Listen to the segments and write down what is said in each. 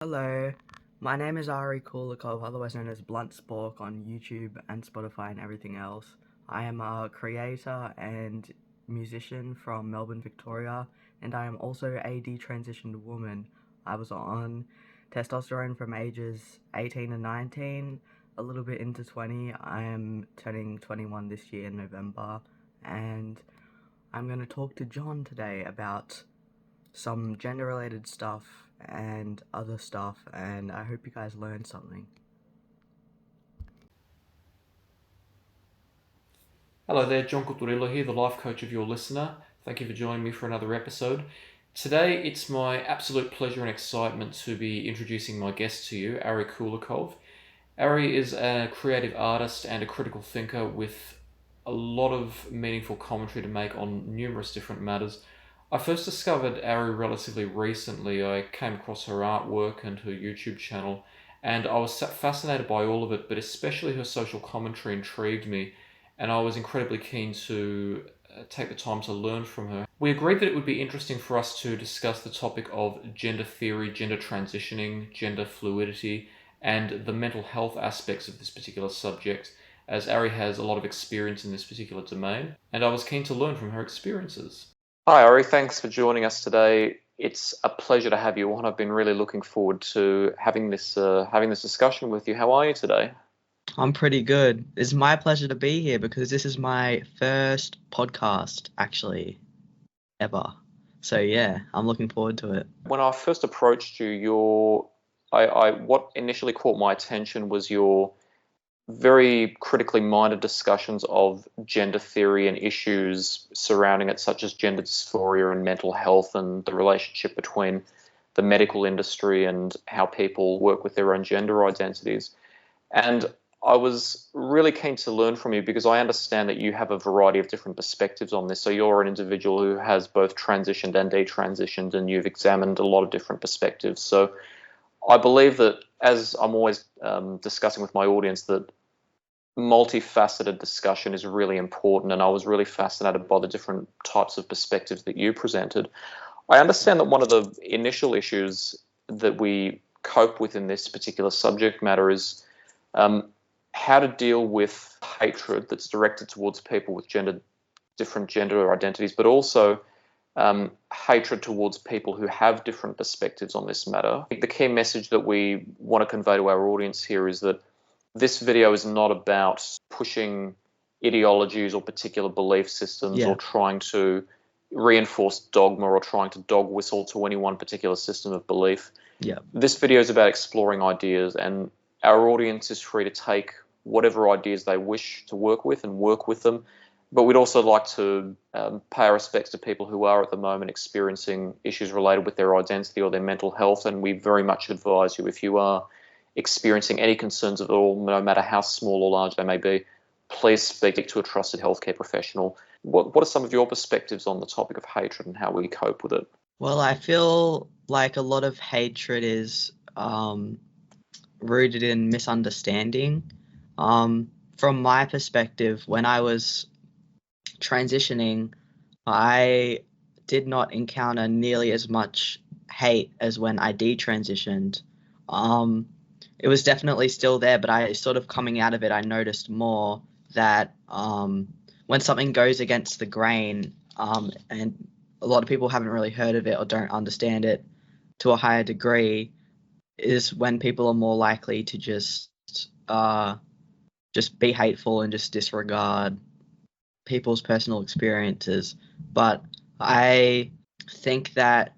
Hello, my name is Ari Kulikov, otherwise known as Blunt Spork on YouTube and Spotify and everything else. I am a creator and musician from Melbourne, Victoria, and I am also a detransitioned woman. I was on testosterone from ages 18 and 19, a little bit into 20. I am turning 21 this year in November, and I'm going to talk to John today about some gender related stuff and other stuff, and I hope you guys learned something. Hello there, John Cuturilo here, the life coach of your listener. Thank you for joining me for another episode. Today, it's my absolute pleasure and excitement to be introducing my guest to you, Ari Kulikov. Ari is a creative artist and a critical thinker with a lot of meaningful commentary to make on numerous different matters. I first discovered Ari relatively recently. I came across her artwork and her YouTube channel, and I was fascinated by all of it, but especially her social commentary intrigued me, and I was incredibly keen to take the time to learn from her. We agreed that it would be interesting for us to discuss the topic of gender theory, gender transitioning, gender fluidity, and the mental health aspects of this particular subject, as Ari has a lot of experience in this particular domain, and I was keen to learn from her experiences. Hi, Ari. Thanks for joining us today. It's a pleasure to have you on. I've been really looking forward to having this discussion with you. How are you today? I'm pretty good. It's my pleasure to be here because this is my first podcast, actually, ever. So yeah, I'm looking forward to it. When I first approached you, what initially caught my attention was your very critically minded discussions of gender theory and issues surrounding it, such as gender dysphoria and mental health, and the relationship between the medical industry and how people work with their own gender identities. And I was really keen to learn from you because I understand that you have a variety of different perspectives on this. So you're an individual who has both transitioned and detransitioned, and you've examined a lot of different perspectives. So I believe that, as I'm always discussing with my audience, that multifaceted discussion is really important, and I was really fascinated by the different types of perspectives that you presented. I understand that one of the initial issues that we cope with in this particular subject matter is how to deal with hatred that's directed towards people with different gender identities, but also hatred towards people who have different perspectives on this matter. I think the key message that we want to convey to our audience here is that this video is not about pushing ideologies or particular belief systems, or trying to reinforce dogma or trying to dog whistle to any one particular system of belief. This video is about exploring ideas, and our audience is free to take whatever ideas they wish to work with and work with them. But we'd also like to pay our respects to people who are at the moment experiencing issues related with their identity or their mental health, and we very much advise you, if you are experiencing any concerns at all, no matter how small or large they may be, please speak to a trusted healthcare professional. What are some of your perspectives on the topic of hatred and how we cope with it? Well, I feel like a lot of hatred is rooted in misunderstanding. From my perspective, when I was transitioning, I did not encounter nearly as much hate as when I detransitioned. It was definitely still there, but I sort of coming out of it, I noticed more that when something goes against the grain, and a lot of people haven't really heard of it or don't understand it to a higher degree, is when people are more likely to just be hateful and just disregard people's personal experiences. But I think that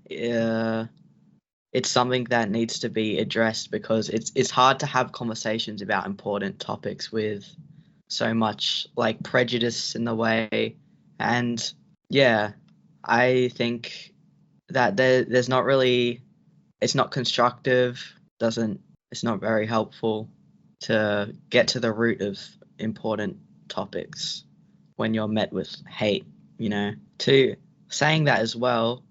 it's something that needs to be addressed because it's hard to have conversations about important topics with so much like prejudice in the way. And yeah, I think that there's not really, it's not constructive, it's not very helpful to get to the root of important topics when you're met with hate, To saying that as well,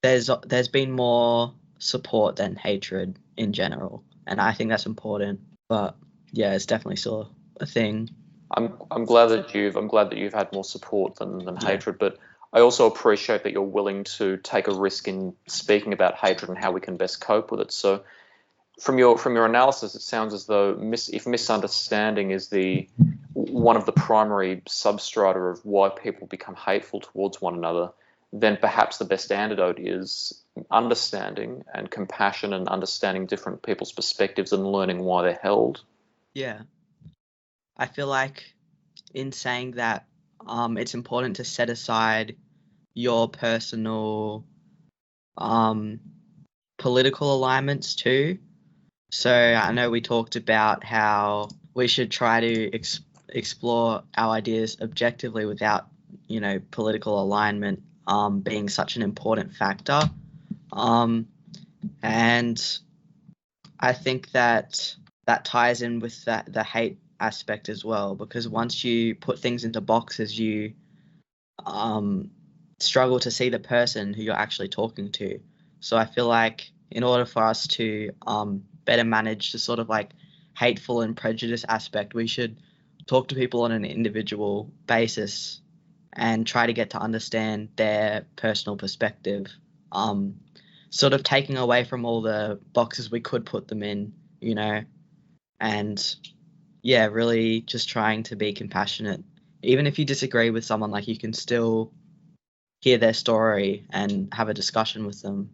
there's been more support than hatred in general, and I think that's important. But yeah, it's definitely still a thing. I'm glad that you've had more support than hatred, but I also appreciate that you're willing to take a risk in speaking about hatred and how we can best cope with it. So from your analysis, it sounds as though if misunderstanding is one of the primary substrata of why people become hateful towards one another, then perhaps the best antidote is understanding and compassion and understanding different people's perspectives and learning why they're held. Yeah. I feel like in saying that, it's important to set aside your personal political alignments too. So I know we talked about how we should try to explore our ideas objectively without, political alignment being such an important factor. And I think that ties in with the hate aspect as well, because once you put things into boxes, you struggle to see the person who you're actually talking to. So I feel like in order for us to better manage the sort of like hateful and prejudice aspect, we should talk to people on an individual basis and try to get to understand their personal perspective, sort of taking away from all the boxes we could put them in, and yeah, really just trying to be compassionate. Even if you disagree with someone, like, you can still hear their story and have a discussion with them,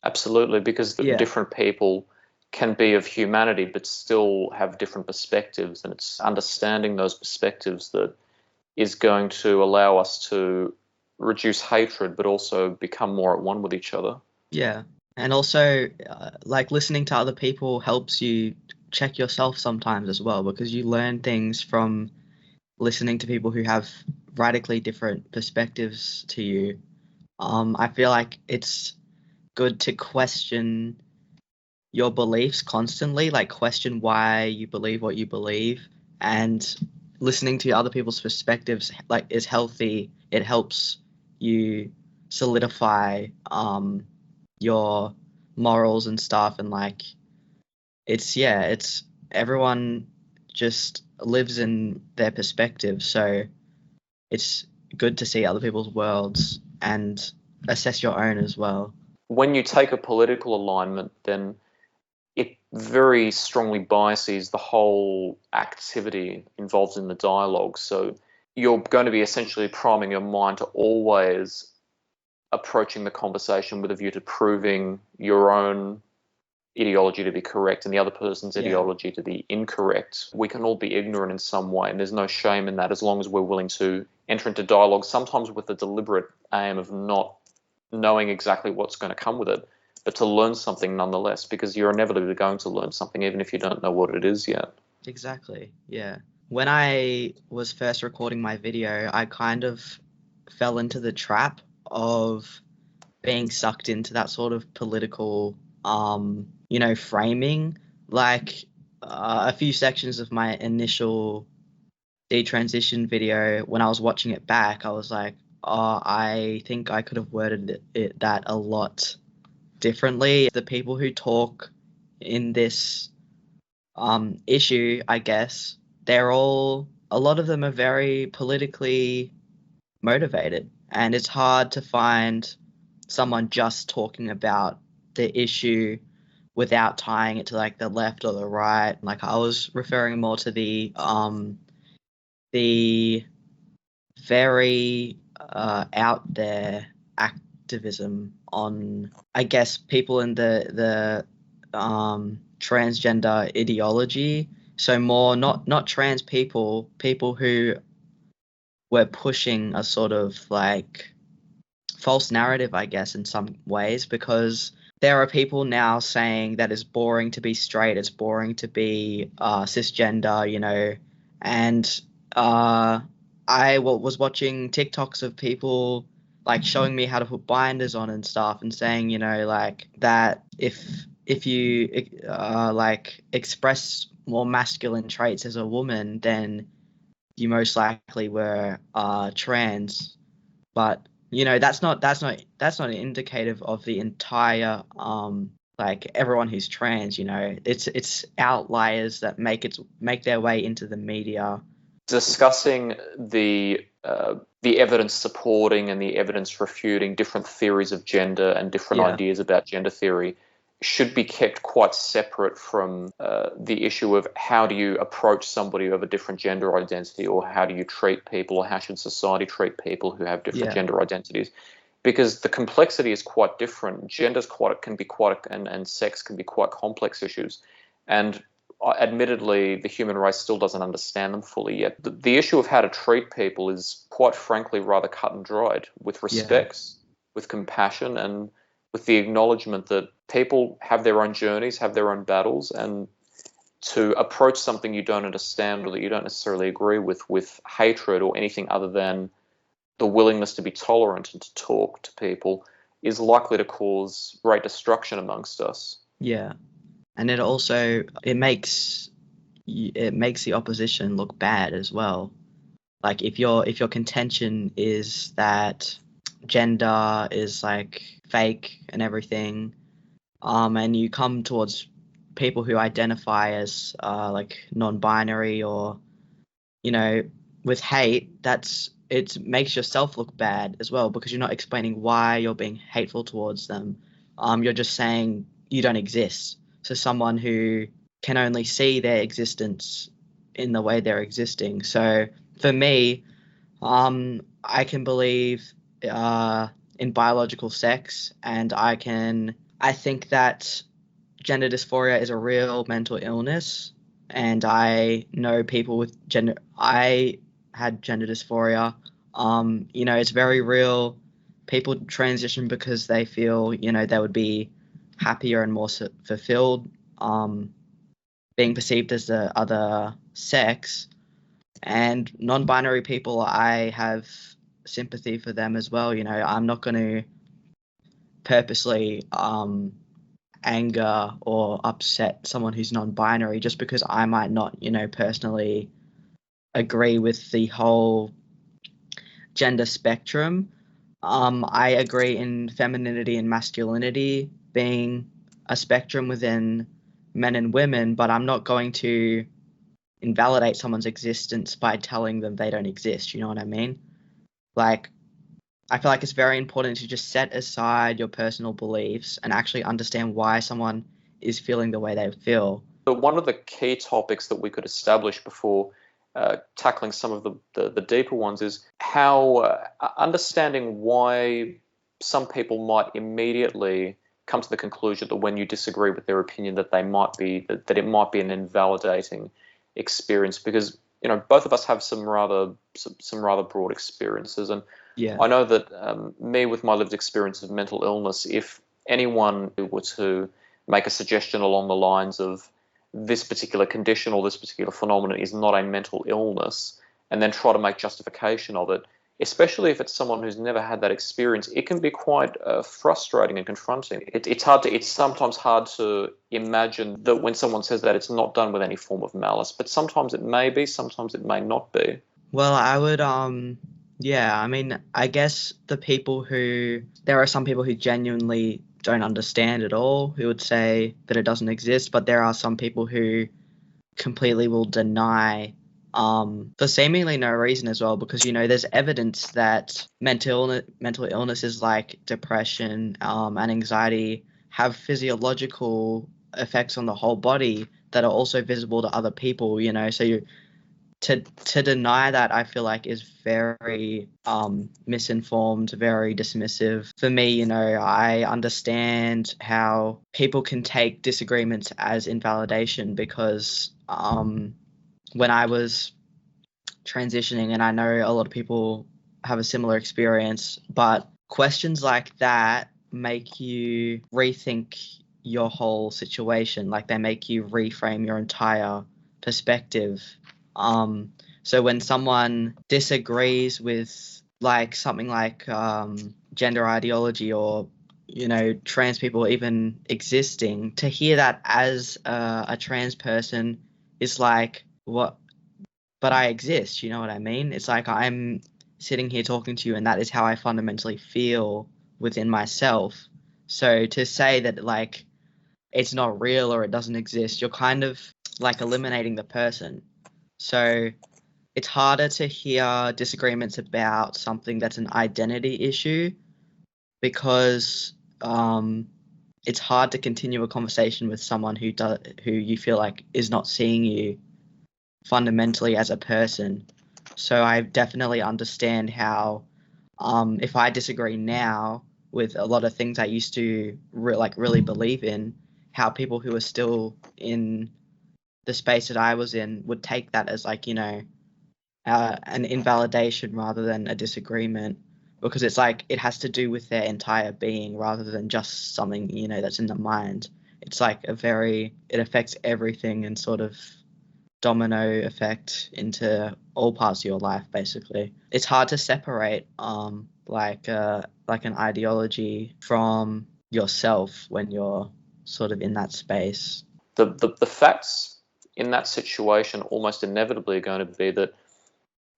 Absolutely, because Yeah. different people can be of humanity but still have different perspectives, and it's understanding those perspectives that is going to allow us to reduce hatred but also become more at one with each other. Yeah. And also, like, listening to other people helps you check yourself sometimes as well, because you learn things from listening to people who have radically different perspectives to you. I feel like it's good to question your beliefs constantly, like question why you believe what you believe, and listening to other people's perspectives like is healthy. It helps you solidify your morals and stuff, and like it's everyone just lives in their perspective, so it's good to see other people's worlds and assess your own as well. When you take a political alignment, then it very strongly biases the whole activity involved in the dialogue. So you're going to be essentially priming your mind to always approaching the conversation with a view to proving your own ideology to be correct and the other person's ideology to be incorrect. We can all be ignorant in some way, and there's no shame in that as long as we're willing to enter into dialogue, sometimes with the deliberate aim of not knowing exactly what's going to come with it, but to learn something nonetheless, because you're inevitably going to learn something even if you don't know what it is yet. Exactly, yeah. When I was first recording my video, I kind of fell into the trap of being sucked into that sort of political, framing. Like, a few sections of my initial detransition video, when I was watching it back, I was like, oh, I think I could have worded that a lot differently. The people who talk in this issue, I guess, a lot of them are very politically motivated, and it's hard to find someone just talking about the issue without tying it to like the left or the right. Like, I was referring more to the very out there activism on, I guess, people in the transgender ideology. So more not trans people who were pushing a sort of like false narrative, I guess, in some ways, because there are people now saying that it's boring to be straight, it's boring to be cisgender, and I was watching TikToks of people like showing me how to put binders on and stuff, and saying, like, that if you like express more masculine traits as a woman, then you most likely were trans. But that's not indicative of the entire like everyone who's trans. It's outliers that make their way into the media. Discussing the the evidence supporting and the evidence refuting different theories of gender and different Yeah. ideas about gender theory should be kept quite separate from the issue of how do you approach somebody of a different gender identity, or how do you treat people, or how should society treat people who have different Yeah. gender identities, because the complexity is quite different. Gender's can be quite, and sex can be quite complex issues, and admittedly, the human race still doesn't understand them fully yet. The issue of how to treat people is, quite frankly, rather cut and dried, with Yeah. respect, with compassion, and with the acknowledgement that people have their own journeys, have their own battles, and to approach something you don't understand or that you don't necessarily agree with hatred or anything other than the willingness to be tolerant and to talk to people is likely to cause great destruction amongst us. Yeah. And it makes the opposition look bad as well. Like if your contention is that gender is like fake and everything, and you come towards people who identify as like non-binary, or with hate, it makes yourself look bad as well, because you're not explaining why you're being hateful towards them. You're just saying you don't exist. So someone who can only see their existence in the way they're existing. So for me, I can believe in biological sex, and I think that gender dysphoria is a real mental illness, and I know people with I had gender dysphoria. It's very real. People transition because they feel, they would be happier and more fulfilled, being perceived as the other sex. And non-binary people, I have sympathy for them as well. I'm not going to purposely anger or upset someone who's non-binary just because I might not, personally agree with the whole gender spectrum. I agree in femininity and masculinity being a spectrum within men and women, but I'm not going to invalidate someone's existence by telling them they don't exist. You know what I mean? Like, I feel like it's very important to just set aside your personal beliefs and actually understand why someone is feeling the way they feel. But one of the key topics that we could establish before tackling some of the deeper ones is how understanding why some people might immediately come to the conclusion that when you disagree with their opinion that they might be that it might be an invalidating experience, because both of us have some rather broad experiences, and Yeah. I know that me, with my lived experience of mental illness, if anyone were to make a suggestion along the lines of this particular condition or this particular phenomenon is not a mental illness, and then try to make justification of it, especially if it's someone who's never had that experience, it can be quite frustrating and confronting. It's sometimes hard to imagine that when someone says that it's not done with any form of malice, but sometimes it may be, sometimes it may not be. Well, I would, yeah, I mean, I guess there are some people who genuinely don't understand at all, who would say that it doesn't exist, but there are some people who completely will deny, for seemingly no reason as well, because, there's evidence that mental illnesses like depression, and anxiety have physiological effects on the whole body that are also visible to other people, so to deny that, I feel like, is very misinformed, very dismissive. For me, I understand how people can take disagreements as invalidation, because when I was transitioning, and I know a lot of people have a similar experience, but questions like that make you rethink your whole situation. Like, they make you reframe your entire perspective. So when someone disagrees with like something like gender ideology, or trans people even existing, to hear that as a trans person is like, what? But I exist. You know what I mean? It's like I'm sitting here talking to you, and that is how I fundamentally feel within myself. So to say that like it's not real or it doesn't exist, you're kind of like eliminating the person. So it's harder to hear disagreements about something that's an identity issue because it's hard to continue a conversation with someone who you feel like is not seeing you fundamentally as a person. So I definitely understand how if I disagree now with a lot of things I used to really believe in, how people who are still in the space that I was in would take that as like, an invalidation rather than a disagreement, because it's like it has to do with their entire being rather than just something, that's in the mind. It's like it affects everything and sort of domino effect into all parts of your life, basically. It's hard to separate like an ideology from yourself when you're sort of in that space. The facts in that situation almost inevitably are going to be that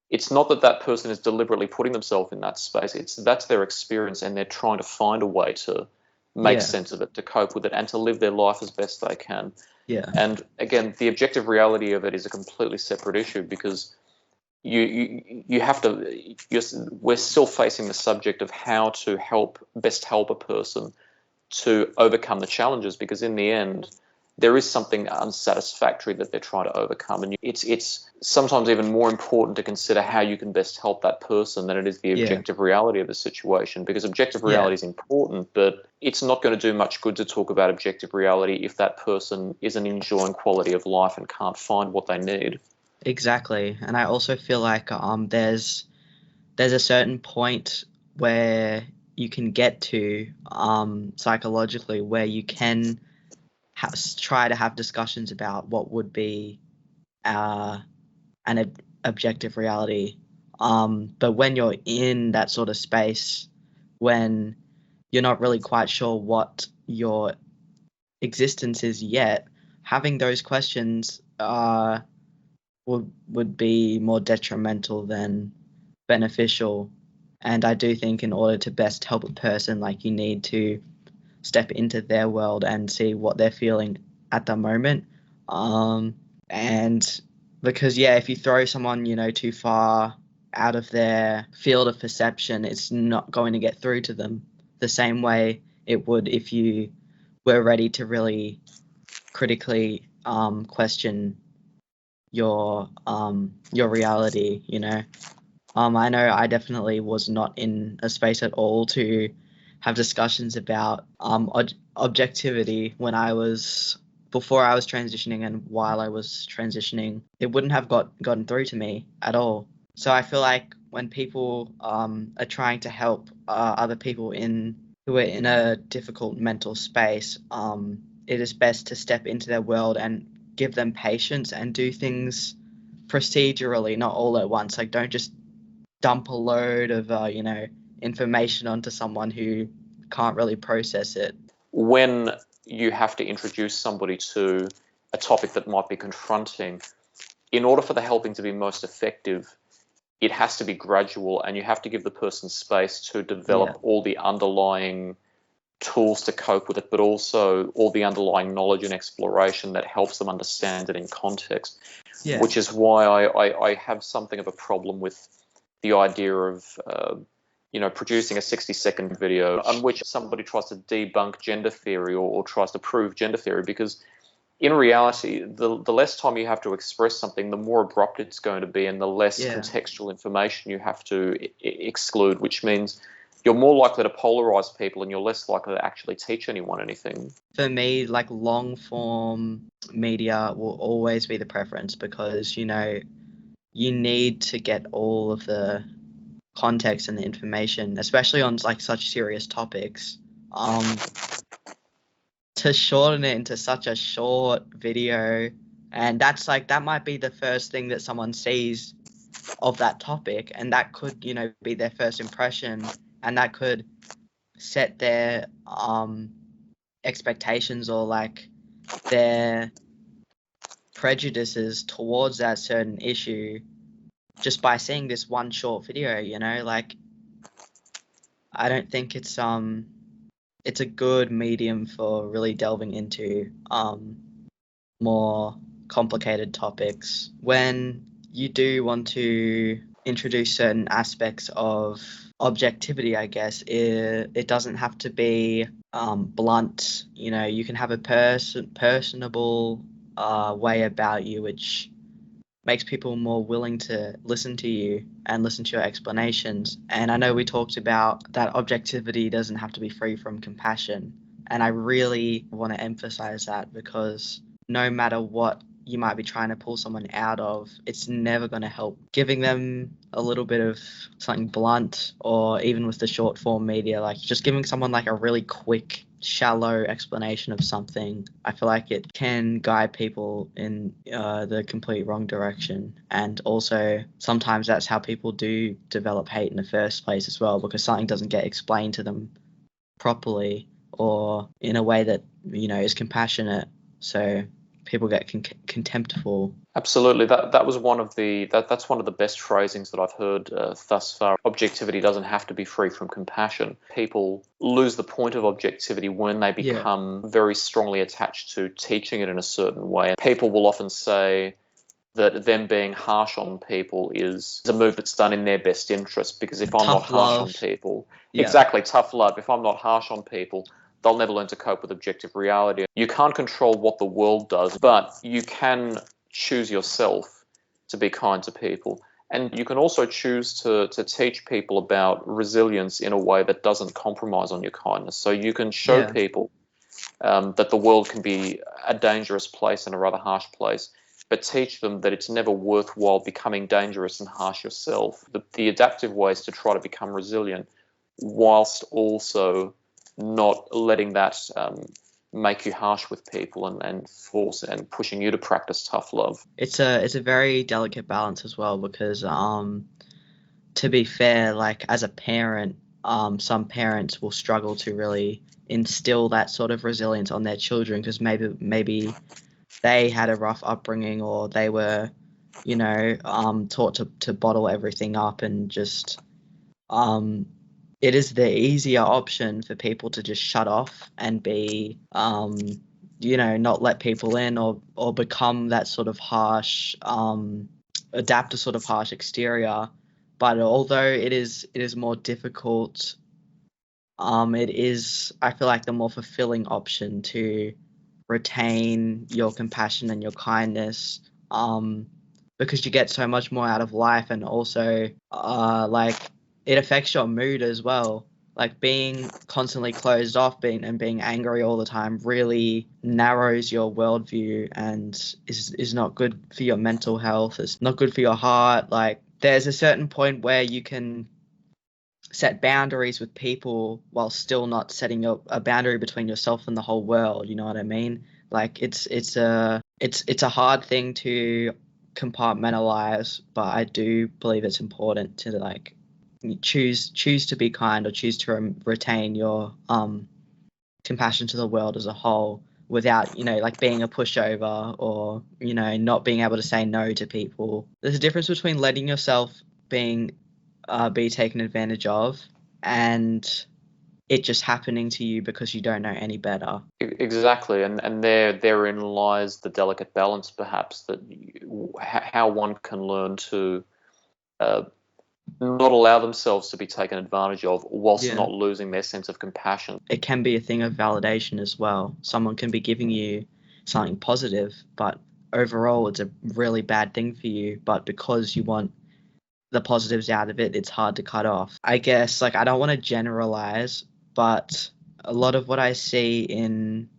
it's not that that person is deliberately putting themselves in that space. That's their experience, and they're trying to find a way to make Yeah, sense of it, to cope with it, and to live their life as best they can. yeah, And again, the objective reality of it is a completely separate issue, because you have to. We're still facing the subject of how to best help a person to overcome the challenges, because in the end there is something unsatisfactory that they're trying to overcome, and it's sometimes even more important to consider how you can best help that person than it is the yeah, objective reality of the situation, because objective yeah. reality is important, but it's not going to do much good to talk about objective reality if that person isn't enjoying quality of life and can't find what they need. Exactly. And I also feel like there's a certain point where you can get to psychologically where you can try to have discussions about what would be uh, objective reality. But when you're in that sort of space, when you're not really quite sure what your existence is yet, having those questions would be more detrimental than beneficial. And I do think in order to best help a person, like you need to step into their world and see what they're feeling at the moment. And because, yeah, if you throw someone, too far out of their field of perception, it's not going to get through to them the same way it would if you were ready to really critically question your reality. I know I definitely was not in a space at all to have discussions about objectivity when I was before I was transitioning and while I was transitioning. It wouldn't have gotten through to me at all. So I feel like when people are trying to help other people who are in a difficult mental space, it is best to step into their world and give them patience and do things procedurally, not all at once. Like, don't just dump a load of information onto someone who can't really process it. When you have to introduce somebody to a topic that might be confronting, in order for the helping to be most effective, it has to be gradual, and you have to give the person space to Yeah, develop all the underlying tools to cope with it, but also all the underlying knowledge and exploration that helps them understand it in context. yeah, Which is why I have something of a problem with the idea of producing a 60-second video on which somebody tries to debunk gender theory, or tries to prove gender theory, because in reality, the less time you have to express something, the more abrupt it's going to be, and the less yeah. contextual information you have to exclude, which means you're more likely to polarize people, and you're less likely to actually teach anyone anything. For me, like long form media will always be the preference because you need to get all of the context and the information, especially on like such serious topics. To shorten it into such a short video, and that might be the first thing that someone sees of that topic, and that could be their first impression, and that could set their expectations or like their prejudices towards that certain issue just by seeing this one short video. Like, I don't think it's a good medium for really delving into more complicated topics. When you do want to introduce certain aspects of objectivity, I guess. It doesn't have to be blunt. You can have a personable way about you, which makes people more willing to listen to you and listen to your explanations. And I know we talked about that objectivity doesn't have to be free from compassion. And I really want to emphasize that, because no matter what you might be trying to pull someone out of, it's never going to help. Giving them a little bit of something blunt, or even with the short form media, like just giving someone like a really quick, shallow explanation of something, I feel like it can guide people in the complete wrong direction. And also sometimes that's how people do develop hate in the first place as well, because something doesn't get explained to them properly or in a way that is compassionate, so people get contemptful. Absolutely, that was that's one of the best phrasings that I've heard thus far. Objectivity doesn't have to be free from compassion. People lose the point of objectivity when they become very strongly attached to teaching it in a certain way. People will often say that them being harsh on people is a move that's done in their best interest, because if I'm not harsh on people, exactly, tough love, if I'm not harsh on people, they'll never learn to cope with objective reality. You can't control what the world does, but you can choose yourself to be kind to people. And you can also choose to teach people about resilience in a way that doesn't compromise on your kindness. So you can show people that the world can be a dangerous place and a rather harsh place, but teach them that it's never worthwhile becoming dangerous and harsh yourself. The adaptive way is to try to become resilient whilst also not letting that make you harsh with people and force and pushing you to practice tough love. It's a very delicate balance as well, because to be fair, like as a parent, some parents will struggle to really instill that sort of resilience on their children, because maybe they had a rough upbringing, or they were taught to bottle everything up, and just it is the easier option for people to just shut off and be, not let people in, or become that sort of harsh, adapt a sort of harsh exterior. But although it is more difficult, it is, I feel like, the more fulfilling option to retain your compassion and your kindness, because you get so much more out of life, and also like it affects your mood as well. Like being constantly closed off, being angry all the time really narrows your worldview, and is not good for your mental health. It's not good for your heart. Like there's a certain point where you can set boundaries with people while still not setting up a boundary between yourself and the whole world. You know what I mean? Like it's a hard thing to compartmentalize, but I do believe it's important to like choose to be kind, or choose to retain your compassion to the world as a whole, without like being a pushover, or not being able to say no to people. There's a difference between letting yourself be taken advantage of, and it just happening to you because you don't know any better. Exactly, and therein lies the delicate balance, perhaps, that how one can learn to not allow themselves to be taken advantage of, whilst not losing their sense of compassion. It can be a thing of validation as well. Someone can be giving you something positive, but overall it's a really bad thing for you, but because you want the positives out of it, it's hard to cut off. I guess, like, I don't want to generalize, but a lot of what I see in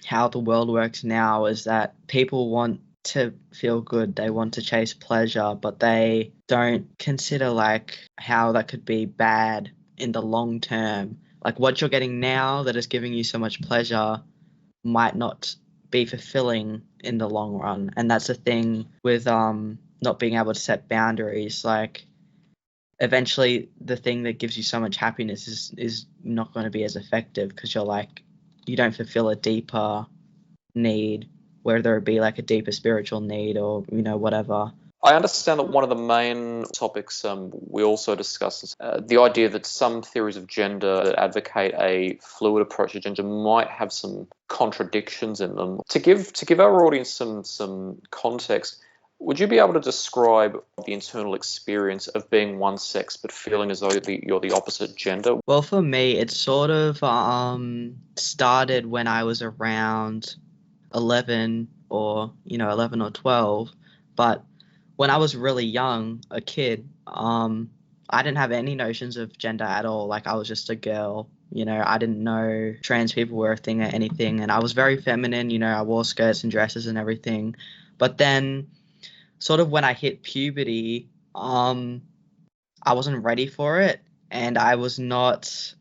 how the world works now is that people want to feel good, they want to chase pleasure, but they don't consider like how that could be bad in the long term. Like what you're getting now that is giving you so much pleasure might not be fulfilling in the long run. And that's the thing with not being able to set boundaries. Like eventually the thing that gives you so much happiness is not going to be as effective, because you don't fulfill a deeper need, whether it be like a deeper spiritual need, or whatever. I understand that one of the main topics we also discussed is the idea that some theories of gender that advocate a fluid approach to gender might have some contradictions in them. To give our audience some context, Would you be able to describe the internal experience of being one sex but feeling as though you're the opposite gender? Well, for me, it sort of started when I was around 11 or 11 or 12. But when I was really young, a kid, I didn't have any notions of gender at all. Like, I was just a girl. I didn't know trans people were a thing or anything, and I was very feminine. I wore skirts and dresses and everything. But then, sort of when I hit puberty, I wasn't ready for it, and I was not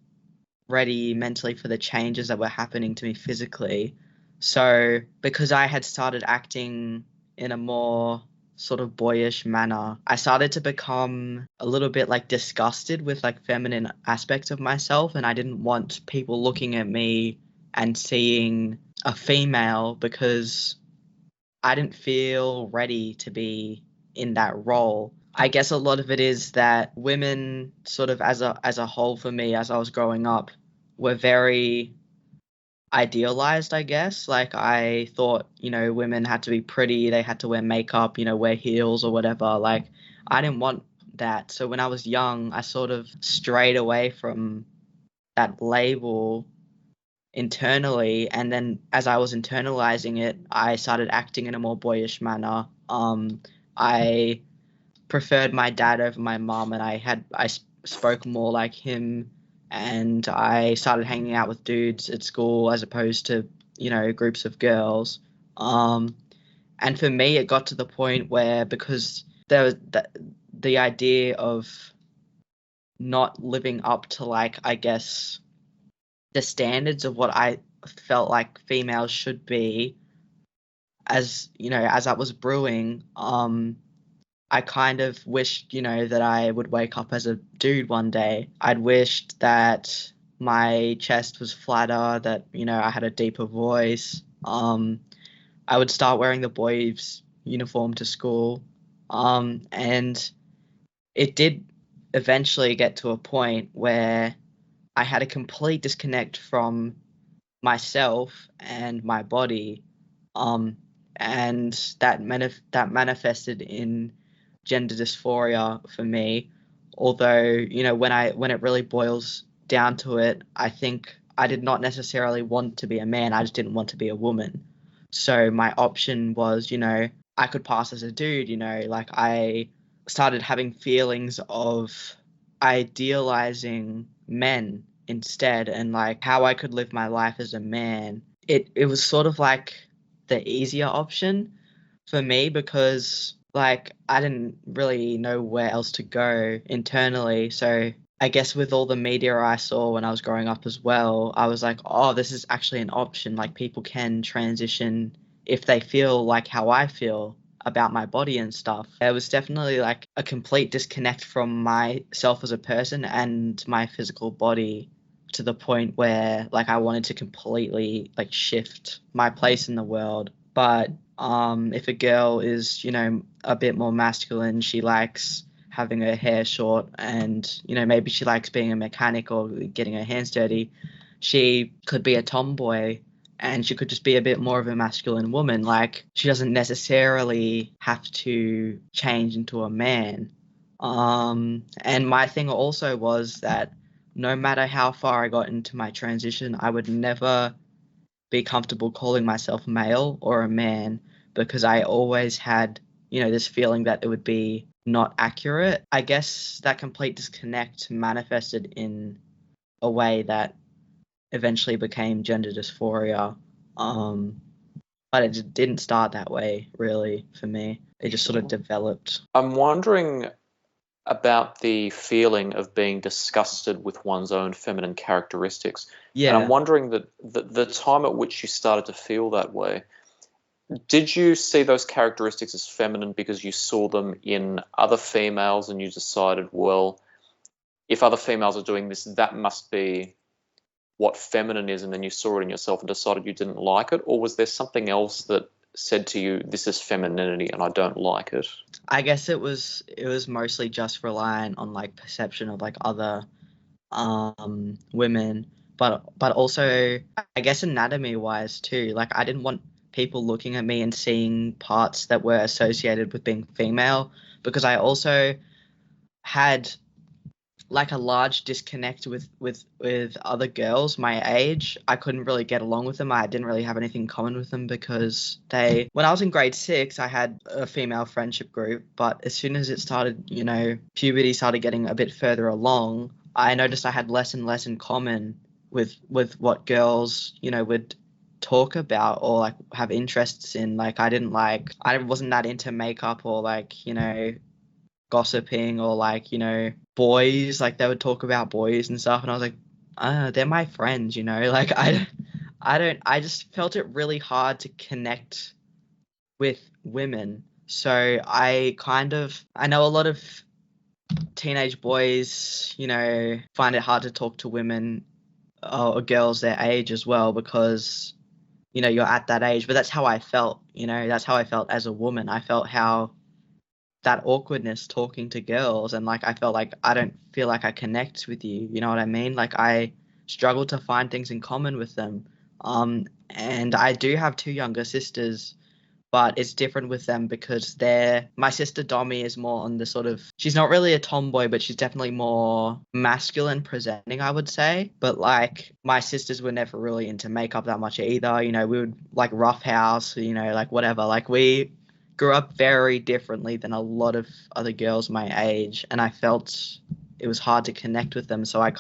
ready mentally for the changes that were happening to me physically. So, because I had started acting in a more sort of boyish manner, I started to become a little bit like disgusted with like feminine aspects of myself, and I didn't want people looking at me and seeing a female because I didn't feel ready to be in that role. I guess a lot of it is that women sort of as a whole for me as I was growing up were very idealized, I guess. Like I thought, women had to be pretty, they had to wear makeup, wear heels or whatever. Like I didn't want that. So when I was young, I sort of strayed away from that label internally, and then as I was internalizing it, I started acting in a more boyish manner. I preferred my dad over my mom, and I spoke more like him, and I started hanging out with dudes at school as opposed to groups of girls. And for me, it got to the point where, because there was the idea of not living up to, like, I guess, the standards of what I felt like females should be, as as that was brewing, I kind of wished, that I would wake up as a dude one day. I'd wished that my chest was flatter, that, I had a deeper voice. I would start wearing the boys' uniform to school. And it did eventually get to a point where I had a complete disconnect from myself and my body, and that manifested in gender dysphoria for me. Although when it really boils down to it, I think I did not necessarily want to be a man. I just didn't want to be a woman. So my option was, I could pass as a dude. Like I started having feelings of idealizing men instead, and like how I could live my life as a man. It was sort of like the easier option for me, because like I didn't really know where else to go internally. So I guess with all the media I saw when I was growing up as well, I was like, oh, this is actually an option. Like people can transition if they feel like how I feel about my body and stuff. There was definitely like a complete disconnect from myself as a person and my physical body, to the point where like I wanted to completely like shift my place in the world. But if a girl is, a bit more masculine, she likes having her hair short, and maybe she likes being a mechanic or getting her hands dirty, she could be a tomboy, and she could just be a bit more of a masculine woman. Like she doesn't necessarily have to change into a man. And my thing also was that no matter how far I got into my transition, I would never be comfortable calling myself male or a man, because I always had, this feeling that it would be not accurate. I guess that complete disconnect manifested in a way that eventually became gender dysphoria. But it didn't start that way, really, for me. It just sort of developed. I'm wondering about the feeling of being disgusted with one's own feminine characteristics. And I'm Yeah. wondering that the time at which you started to feel that way, did you see those characteristics as feminine because you saw them in other females and you decided, well, if other females are doing this, that must be what feminine is, and then you saw it in yourself and decided you didn't like it? Or was there something else that said to you, this is femininity and I don't like it? I guess it was mostly just reliant on like perception of like other women, but also I guess anatomy wise too. Like I didn't want people looking at me and seeing parts that were associated with being female, because I also had like a large disconnect with other girls my age. I couldn't really get along with them. I didn't really have anything in common with them because when I was in grade 6, I had a female friendship group, but as soon as it started, puberty started getting a bit further along, I noticed I had less and less in common with what girls, would talk about or like have interests in. Like I wasn't that into makeup or like, gossiping or like, boys, like they would talk about boys and stuff, and I was like, they're my friends, like I just felt it really hard to connect with women. So I know a lot of teenage boys, find it hard to talk to women or girls their age as well, because you're at that age. But that's how I felt, that's how I felt as a woman. I felt how that awkwardness talking to girls, and like I felt like I don't feel like I connect with you, you know what I mean? Like I struggle to find things in common with them. And I do have 2 younger sisters, but it's different with them because my sister Domi is more on the sort of, she's not really a tomboy, but she's definitely more masculine presenting, I would say. But like my sisters were never really into makeup that much either. We would like roughhouse, like whatever. Like we grew up very differently than a lot of other girls my age, and I felt it was hard to connect with them. So I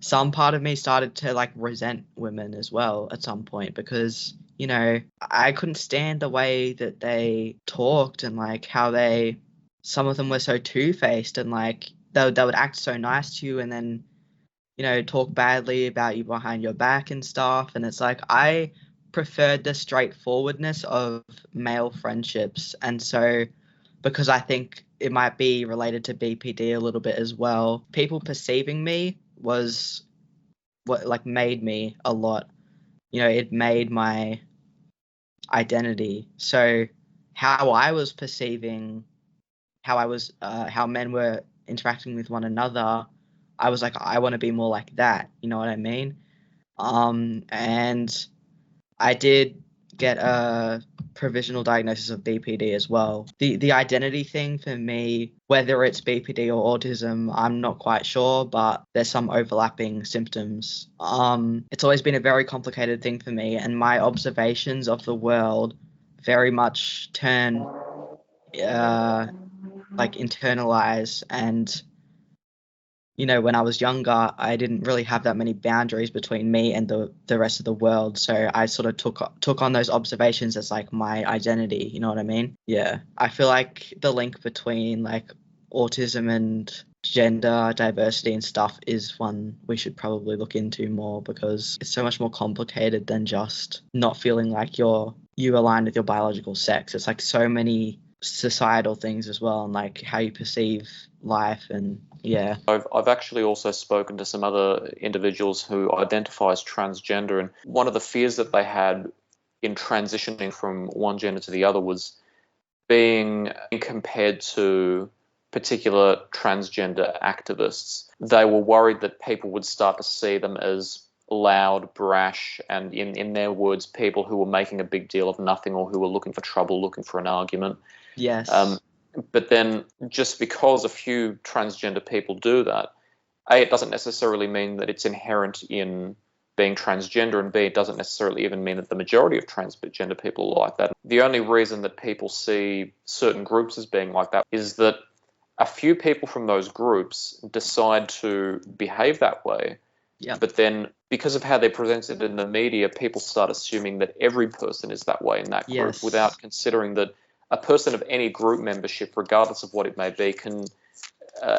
some part of me started to like resent women as well at some point, because I couldn't stand the way that they talked, and like how some of them were so two-faced, and like they would act so nice to you and then talk badly about you behind your back and stuff. And it's like I preferred the straightforwardness of male friendships. And so, because I think it might be related to BPD a little bit as well, people perceiving me was what like made me a lot. It made my identity. So how I was perceiving how men were interacting with one another, I was like, I want to be more like that. You know what I mean? And I did get a provisional diagnosis of BPD as well. The identity thing for me, whether it's BPD or autism, I'm not quite sure, but there's some overlapping symptoms. It's always been a very complicated thing for me, and my observations of the world very much turn like internalize. And when I was younger, I didn't really have that many boundaries between me and the rest of the world. So I sort of took on those observations as like my identity. You know what I mean? Yeah. I feel like the link between like autism and gender diversity and stuff is one we should probably look into more, because it's so much more complicated than just not feeling like you align with your biological sex. It's like so many societal things as well, and like how you perceive life. And yeah, I've actually also spoken to some other individuals who identify as transgender, and one of the fears that they had in transitioning from one gender to the other was being compared to particular transgender activists. They were worried that people would start to see them as loud, brash, and in their words, people who were making a big deal of nothing, or who were looking for trouble, looking for an argument. yes. But then just because a few transgender people do that, A, it doesn't necessarily mean that it's inherent in being transgender, and B, it doesn't necessarily even mean that the majority of transgender people are like that. The only reason that people see certain groups as being like that is that a few people from those groups decide to behave that way. Yeah. But then because of how they're presented in the media, people start assuming that every person is that way in that group, Yes. without considering that a person of any group membership, regardless of what it may be, can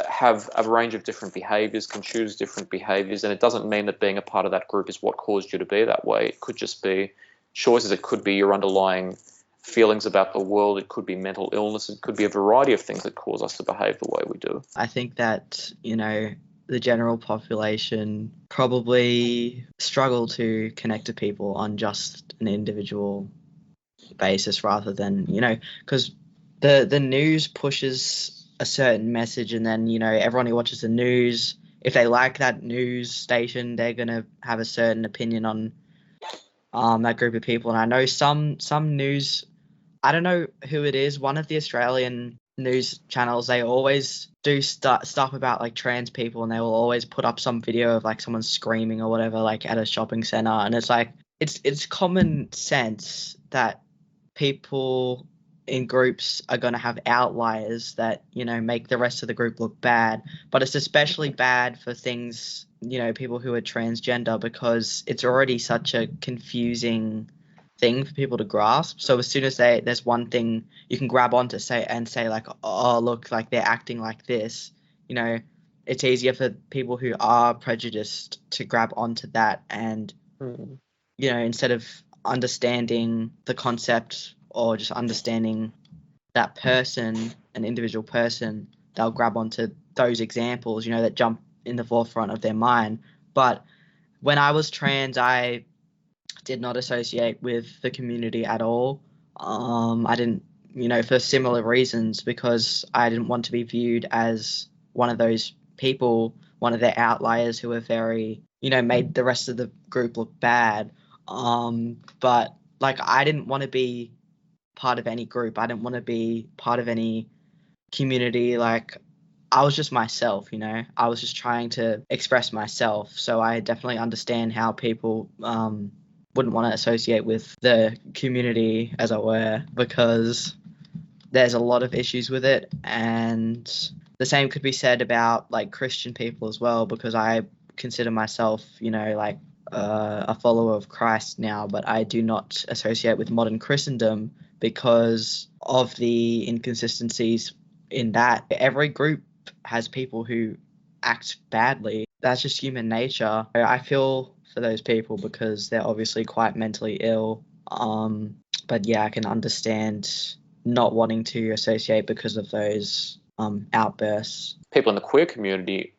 have a range of different behaviors, can choose different behaviors, and it doesn't mean that being a part of that group is what caused you to be that way. It could just be choices. It could be your underlying feelings about the world. It could be mental illness. It could be a variety of things that cause us to behave the way we do. I think that, the general population probably struggle to connect to people on just an individual basis, rather than, because the news pushes a certain message, and then, everyone who watches the news, if they like that news station, they're going to have a certain opinion on that group of people. And I know some news, I don't know who it is, one of the Australian news channels, they always do stuff about like trans people, and they will always put up some video of like someone screaming or whatever, like at a shopping center. And it's like, it's common sense that people in groups are going to have outliers that, you know, make the rest of the group look bad. But it's especially bad for things, you know, people who are transgender, because it's already such a confusing thing for people to grasp. So as soon as there's one thing you can grab onto say like, oh look, like they're acting like this, you know, it's easier for people who are prejudiced to grab onto that. And you know, instead of understanding the concept or just understanding that person, an individual person, they'll grab onto those examples, you know, that jump in the forefront of their mind. But when I was trans, I did not associate with the community at all. I didn't, you know, for similar reasons, because I didn't want to be viewed as one of those people, one of the outliers who were very, you know, made the rest of the group look bad. But like, I didn't want to be part of any group. I didn't want to be part of any community. Like, I was just myself, you know. I was just trying to express myself. So I definitely understand how people wouldn't want to associate with the community, as it were, because there's a lot of issues with it. And the same could be said about like Christian people as well, because I consider myself, you know, like a follower of Christ now, but I do not associate with modern Christendom because of the inconsistencies in that. Every group has people who act badly. That's just human nature. I feel for those people because they're obviously quite mentally ill. But yeah, I can understand not wanting to associate because of those outbursts. People in the queer community,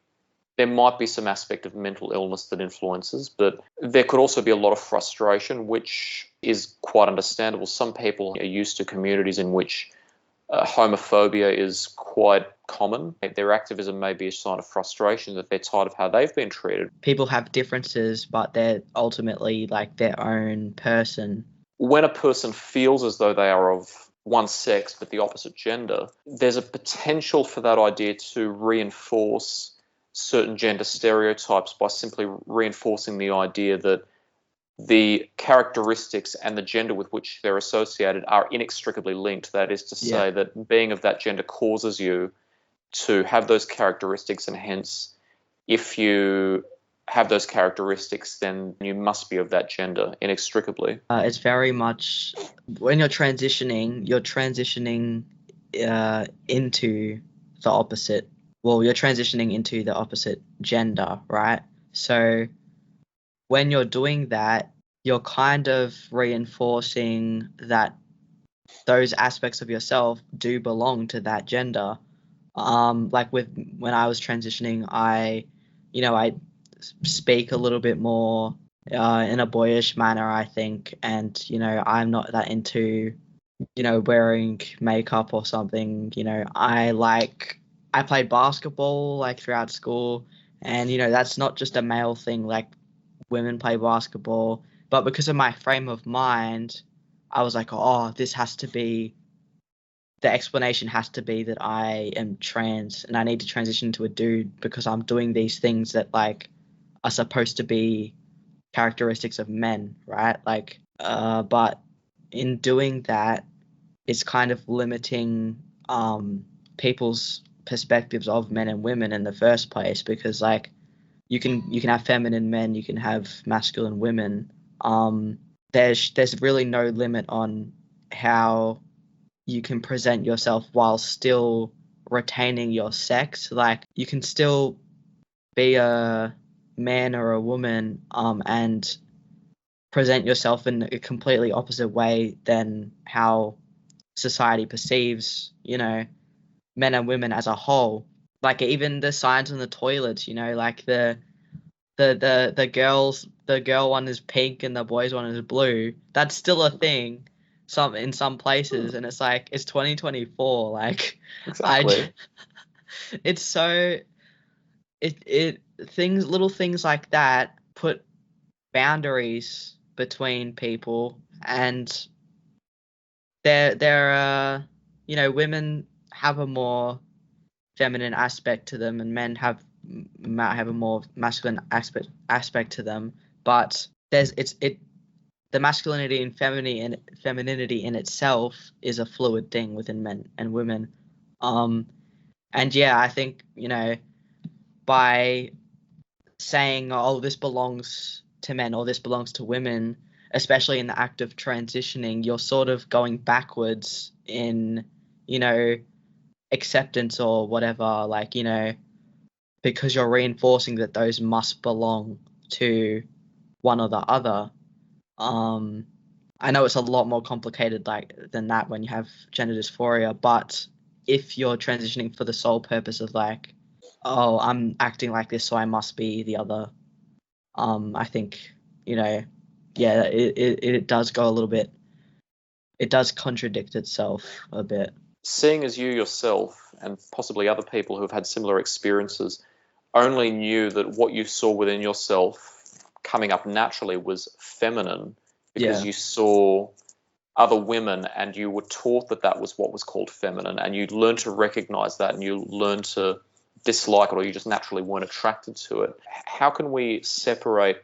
there might be some aspect of mental illness that influences, but there could also be a lot of frustration, which is quite understandable. Some people are used to communities in which homophobia is quite common. Their activism may be a sign of frustration that they're tired of how they've been treated. People have differences, but they're ultimately like their own person. When a person feels as though they are of one sex but the opposite gender, there's a potential for that idea to reinforce certain gender stereotypes by simply reinforcing the idea that the characteristics and the gender with which they're associated are inextricably linked. That is to say that being of that gender causes you to have those characteristics, and hence, if you have those characteristics, then you must be of that gender inextricably. It's very much, when you're transitioning into the opposite. Well, you're transitioning into the opposite gender, right? So when you're doing that, you're kind of reinforcing that those aspects of yourself do belong to that gender. Like when I was transitioning, I speak a little bit more in a boyish manner, I think, and you know, I'm not that into, you know, wearing makeup or something. You know, I played basketball like throughout school, and you know, that's not just a male thing. Like, women play basketball, but because of my frame of mind, I was like, oh, the explanation has to be that I am trans and I need to transition to a dude because I'm doing these things that like are supposed to be characteristics of men, right? Like, but in doing that, it's kind of limiting people's perspectives of men and women in the first place, because like you can have feminine men, you can have masculine women. There's really no limit on how you can present yourself while still retaining your sex. Like, you can still be a man or a woman and present yourself in a completely opposite way than how society perceives, you know, men and women as a whole. Like, even the signs on the toilets, you know, like the girl one is pink and the boys one is blue. That's still a thing in some places, and it's like, it's 2024. Like, Exactly. it's so little things like that put boundaries between people, and they're women have a more feminine aspect to them, and men might have a more masculine aspect to them. But the masculinity and femininity in itself is a fluid thing within men and women. And yeah, I think, by saying, oh, this belongs to men or this belongs to women, especially in the act of transitioning, you're sort of going backwards in, acceptance or whatever, like, because you're reinforcing that those must belong to one or the other. I know it's a lot more complicated than that when you have gender dysphoria, but if you're transitioning for the sole purpose of like, oh, I'm acting like this, so I must be the other, I think, it does go a little bit, it does contradict itself a bit. Seeing as you yourself and possibly other people who have had similar experiences only knew that what you saw within yourself coming up naturally was feminine because you saw other women and you were taught that that was what was called feminine, and you learned to recognize that and you learned to dislike it, or you just naturally weren't attracted to it. How can we separate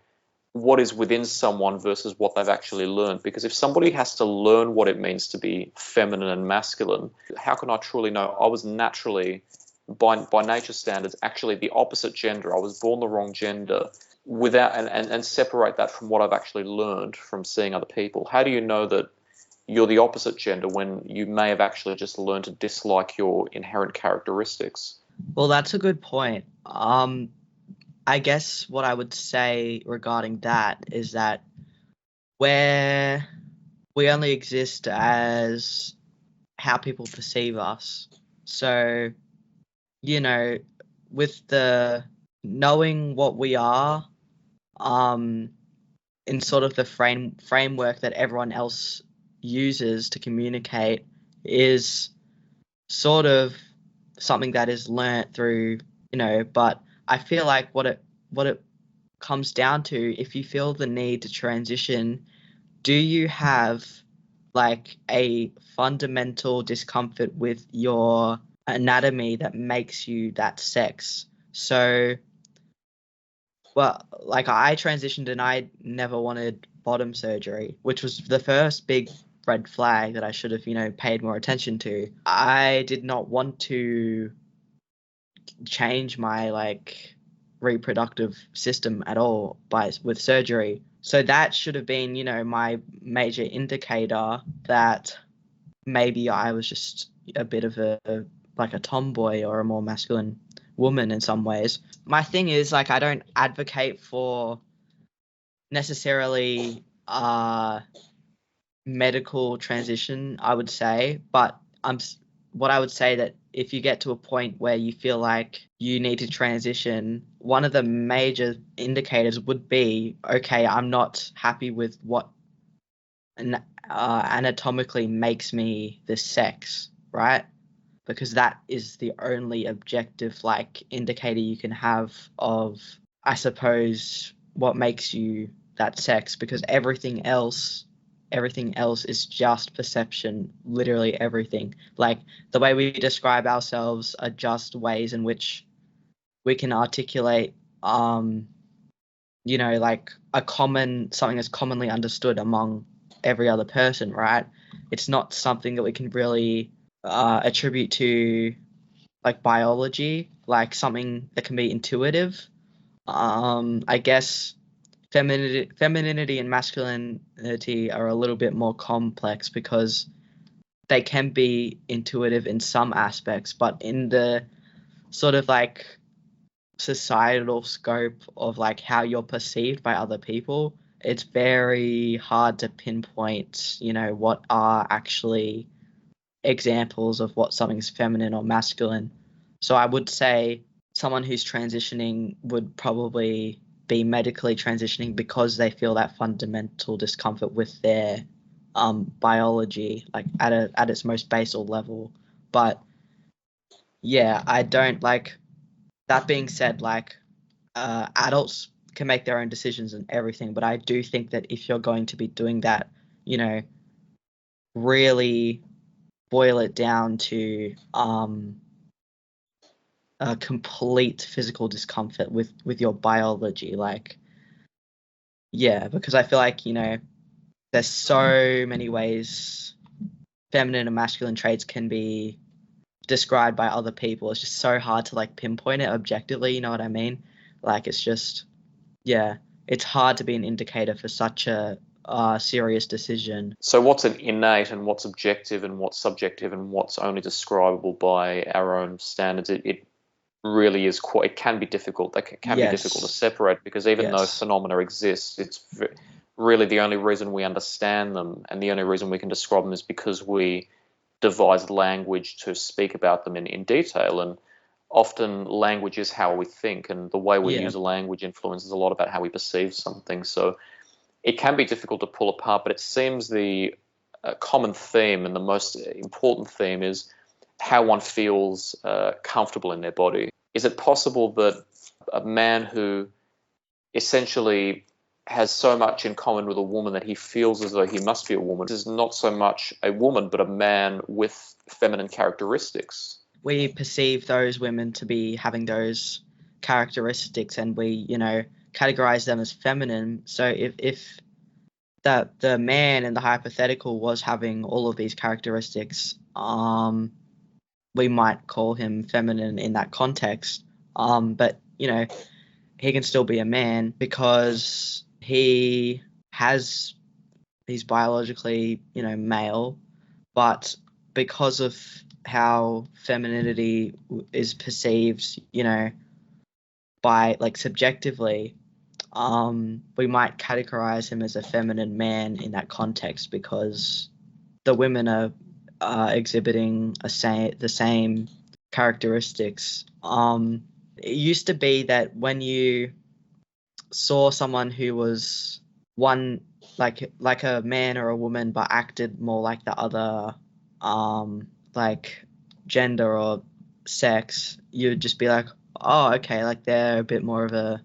what is within someone versus what they've actually learned? Because if somebody has to learn what it means to be feminine and masculine, how can I truly know I was naturally, by nature standards, actually the opposite gender? I was born the wrong gender, without and separate that from what I've actually learned from seeing other people. How do you know that you're the opposite gender when you may have actually just learned to dislike your inherent characteristics? Well, that's a good point. I guess what I would say regarding that is that where we only exist as how people perceive us. So, with the knowing what we are, in sort of the framework that everyone else uses to communicate, is sort of something that is learnt through, but I feel like what it comes down to, if you feel the need to transition, do you have like a fundamental discomfort with your anatomy that makes you that sex? So, well, like I transitioned and I never wanted bottom surgery, which was the first big red flag that I should have, paid more attention to. I did not want to change my like reproductive system at all with surgery. So that should have been, my major indicator that maybe I was just a bit of a tomboy or a more masculine woman in some ways. My thing is, like, I don't advocate for necessarily medical transition, I would say, but what I would say that if you get to a point where you feel like you need to transition, one of the major indicators would be, okay, I'm not happy with what anatomically makes me this sex, right? Because that is the only objective like indicator you can have of, I suppose, what makes you that sex, because everything else is just perception. Literally everything, like the way we describe ourselves are just ways in which we can articulate like something that's commonly understood among every other person, right? It's not something that we can really attribute to like biology, like something that can be intuitive. I guess femininity and masculinity are a little bit more complex because they can be intuitive in some aspects, but in the sort of like societal scope of like how you're perceived by other people, it's very hard to pinpoint, what are actually examples of what something's feminine or masculine. So I would say someone who's transitioning would probably be medically transitioning because they feel that fundamental discomfort with their biology, like at its most basal level. But yeah, I don't like that being said, like adults can make their own decisions and everything. But I do think that if you're going to be doing that, you know, really boil it down to a complete physical discomfort with your biology, like, yeah, because I feel like, you know, there's so many ways feminine and masculine traits can be described by other people. It's just so hard to like pinpoint it objectively, you know what I mean? Like, it's just, yeah, it's hard to be an indicator for such a serious decision. So what's an innate and what's objective and what's subjective and what's only describable by our own standards? It really is quite. It can be difficult. That can be difficult to separate, because even though phenomena exist, it's really the only reason we understand them and the only reason we can describe them is because we devise language to speak about them in detail. And often language is how we think, and the way we use a language influences a lot about how we perceive something. So it can be difficult to pull apart, but it seems the common theme and the most important theme is how one feels comfortable in their body. Is it possible that a man who essentially has so much in common with a woman that he feels as though he must be a woman is not so much a woman, but a man with feminine characteristics? We perceive those women to be having those characteristics, and we, you know, categorize them as feminine. So if that the man in the hypothetical was having all of these characteristics, we might call him feminine in that context. But, you know, he can still be a man because he's biologically, you know, male, but because of how femininity is perceived, you know, by like subjectively, we might categorize him as a feminine man in that context because the women are exhibiting the same characteristics. It used to be that when you saw someone who was one like a man or a woman but acted more like the other like gender or sex, you'd just be like, oh, okay, like they're a bit more of a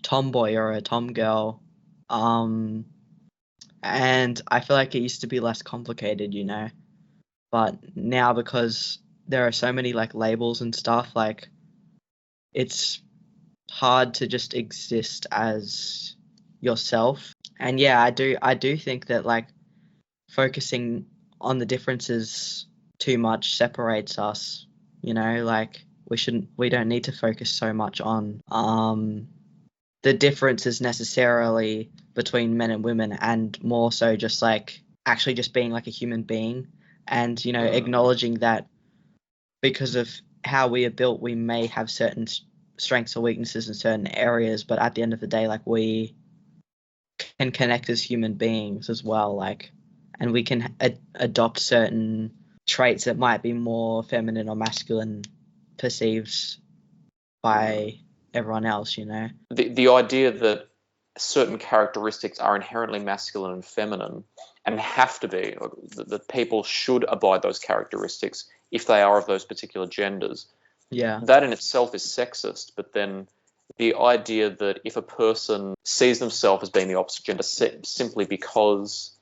tomboy or a tomgirl. And I feel like it used to be less complicated, you know. But now, because there are so many like labels and stuff, like it's hard to just exist as yourself. And yeah, I do think that like focusing on the differences too much separates us, you know, like we don't need to focus so much on the differences necessarily between men and women, and more so just like actually just being like a human being, and, you know, acknowledging that because of how we are built, we may have certain strengths or weaknesses in certain areas, but at the end of the day, like, we can connect as human beings as well, like, and we can adopt certain traits that might be more feminine or masculine perceived by everyone else, you know. The idea that certain characteristics are inherently masculine and feminine and have to be, or that people should abide those characteristics if they are of those particular genders, that in itself is sexist. But then the idea that if a person sees themselves as being the opposite gender simply because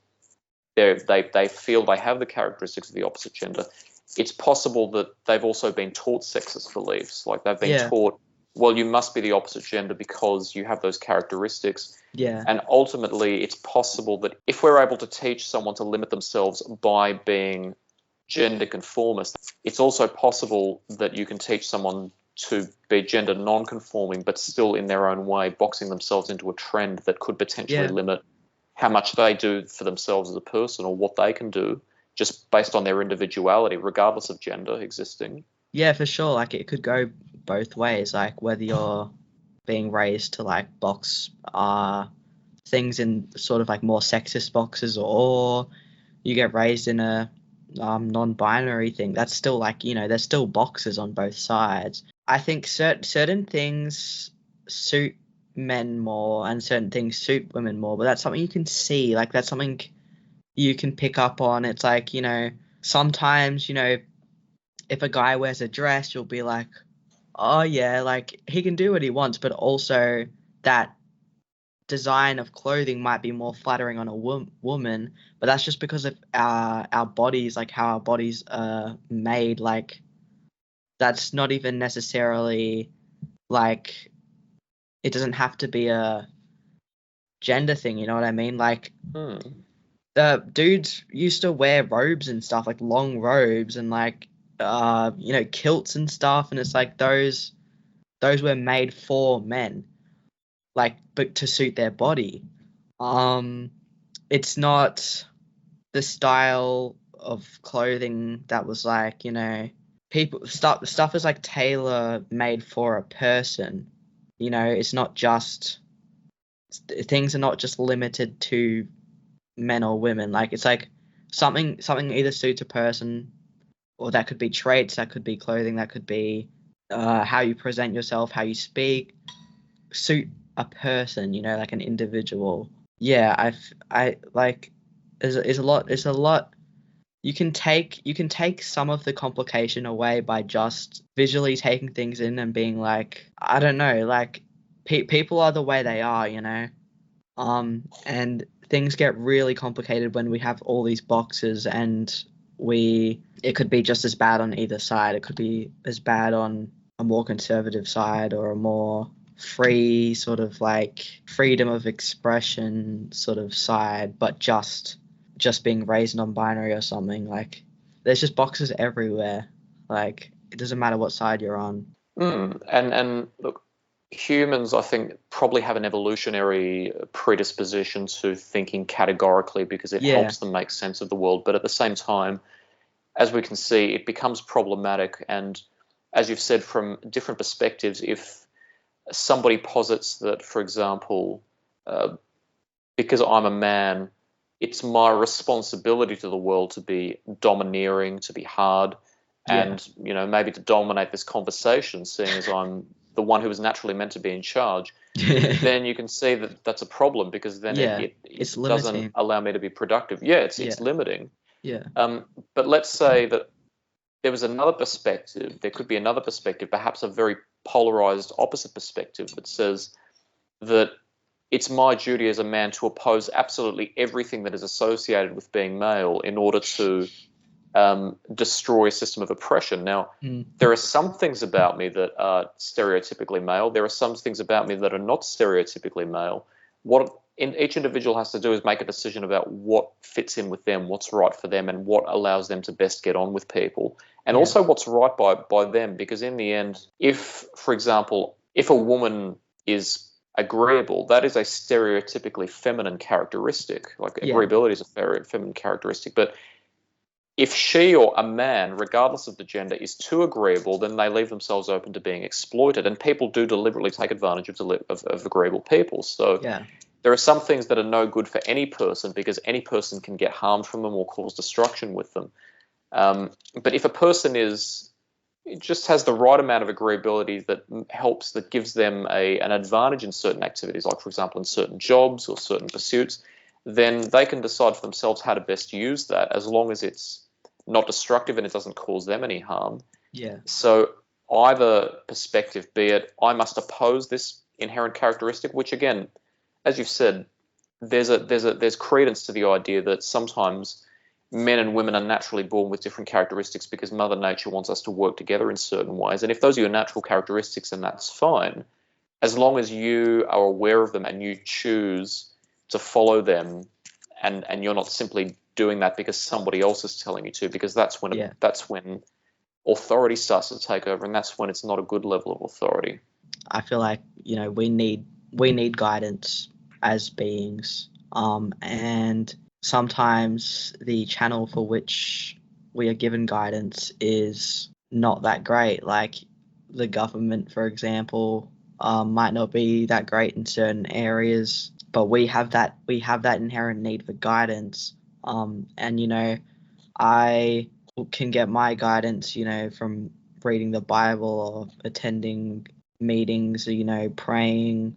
they feel they have the characteristics of the opposite gender, it's possible that they've also been taught sexist beliefs. Like they've been taught, well, you must be the opposite gender because you have those characteristics. Yeah. And ultimately, it's possible that if we're able to teach someone to limit themselves by being gender conformist, it's also possible that you can teach someone to be gender non-conforming, but still in their own way boxing themselves into a trend that could potentially limit how much they do for themselves as a person or what they can do just based on their individuality, regardless of gender existing. Yeah, for sure. Like, it could go both ways, like whether you're being raised to like box things in sort of like more sexist boxes, or you get raised in a non-binary thing. That's still like, you know, there's still boxes on both sides. I think certain things suit men more and certain things suit women more, but that's something you can see. Like, that's something you can pick up on. It's like, you know, sometimes, you know, if a guy wears a dress, you'll be like, oh yeah, like he can do what he wants, but also that design of clothing might be more flattering on a woman, but that's just because of our bodies, like how our bodies are made. Like that's not even necessarily like it doesn't have to be a gender thing, you know what I mean? Like the dudes used to wear robes and stuff, like long robes and like kilts and stuff, and it's like those were made for men, like but to suit their body. It's not the style of clothing that was like, people stuff is like tailor made for a person. It's not just things are not just limited to men or women. Like it's like something either suits a person, or that could be traits, that could be clothing, that could be how you present yourself, how you speak, suit a person, like an individual. Yeah, I like is a lot. You can take some of the complication away by just visually taking things in and being like, I don't know, like people are the way they are, and things get really complicated when we have all these boxes, and it could be just as bad on either side. It could be as bad on a more conservative side or a more free sort of like freedom of expression sort of side, but just being raised non-binary or something. Like there's just boxes everywhere. Like it doesn't matter what side you're on. And look, humans, I think, probably have an evolutionary predisposition to thinking categorically because it helps them make sense of the world. But at the same time, as we can see, it becomes problematic. And as you've said, from different perspectives, if somebody posits that, for example, because I'm a man, it's my responsibility to the world to be domineering, to be hard, and maybe to dominate this conversation, seeing as I'm the one who was naturally meant to be in charge, then you can see that that's a problem, because then it doesn't allow me to be productive. It's limiting. But let's say that there was another perspective. There could be another perspective, perhaps a very polarized opposite perspective, that says that it's my duty as a man to oppose absolutely everything that is associated with being male in order to destroy a system of oppression. Now, there are some things about me that are stereotypically male. There are some things about me that are not stereotypically male. What each individual has to do is make a decision about what fits in with them, what's right for them, and what allows them to best get on with people, and also what's right by them. Because in the end, if, for example, if a woman is agreeable, that is a stereotypically feminine characteristic. Like agreeability is a very feminine characteristic. But if she or a man, regardless of the gender, is too agreeable, then they leave themselves open to being exploited. And people do deliberately take advantage of agreeable people. So there are some things that are no good for any person, because any person can get harmed from them or cause destruction with them. But if a person just has the right amount of agreeability that gives them an advantage in certain activities, like, for example, in certain jobs or certain pursuits, then they can decide for themselves how to best use that, as long as it's not destructive and it doesn't cause them any harm. So either perspective, be it I must oppose this inherent characteristic, which, again, as you've said, there's credence to the idea that sometimes men and women are naturally born with different characteristics because Mother Nature wants us to work together in certain ways. And if those are your natural characteristics, then that's fine, as long as you are aware of them and you choose to follow them, and you're not simply doing that because somebody else is telling you to, because that's when authority starts to take over, and that's when it's not a good level of authority. I feel like we need guidance as beings, and sometimes the channel for which we are given guidance is not that great. Like the government, for example, might not be that great in certain areas, but we have that inherent need for guidance. And I can get my guidance, from reading the Bible or attending meetings, praying,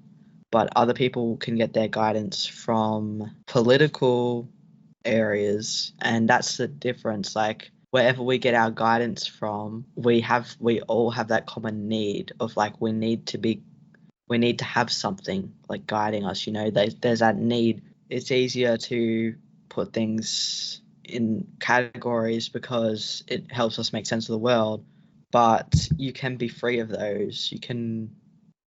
but other people can get their guidance from political areas, and that's the difference. Like wherever we get our guidance from, we all have that common need of, like, we need to be we need to have something like guiding us, there's that need. It's easier to put things in categories because it helps us make sense of the world, but you can be free of those. You can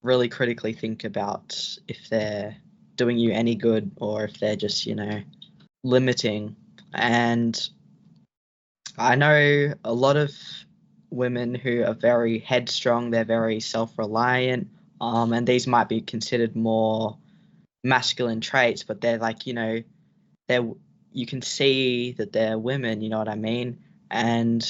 really critically think about if they're doing you any good or if they're just, limiting. And I know a lot of women who are very headstrong, they're very self-reliant, and these might be considered more masculine traits, but they're like, they're you can see that they're women, you know what I mean? And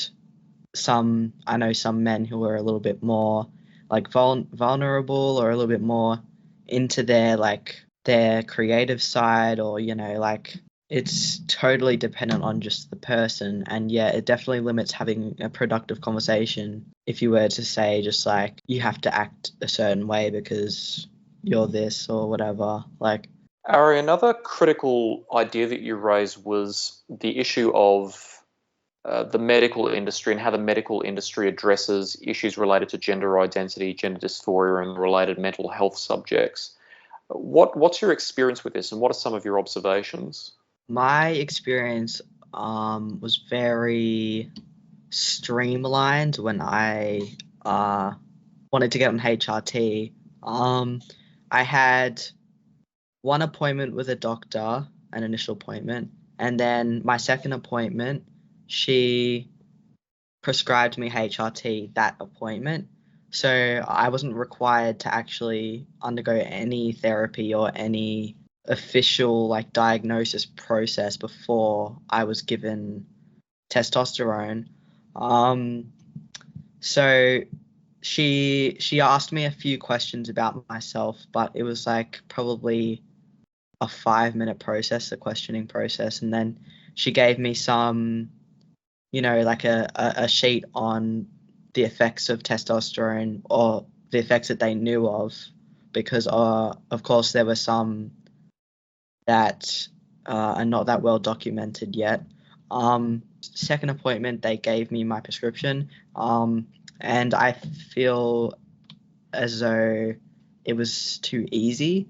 I know some men who are a little bit more like vulnerable or a little bit more into their creative side, or like it's totally dependent on just the person. And yeah, it definitely limits having a productive conversation if you were to say just like you have to act a certain way because you're this or whatever. Like, Ari, another critical idea that you raised was the issue of the medical industry and how the medical industry addresses issues related to gender identity, gender dysphoria, and related mental health subjects. What's your experience with this, and what are some of your observations? my experience was very streamlined when I wanted to get on HRT. I had one appointment with a doctor, an initial appointment, and then my second appointment, she prescribed me HRT that appointment. So I wasn't required to actually undergo any therapy or any official like diagnosis process before I was given testosterone. Um, so she asked me a few questions about myself, but it was like probably a 5-minute process, the questioning process, and then she gave me some, like a sheet on the effects of testosterone or the effects that they knew of, because of course there were some that are not that well documented yet. Second appointment, they gave me my prescription, and I feel as though it was too easy.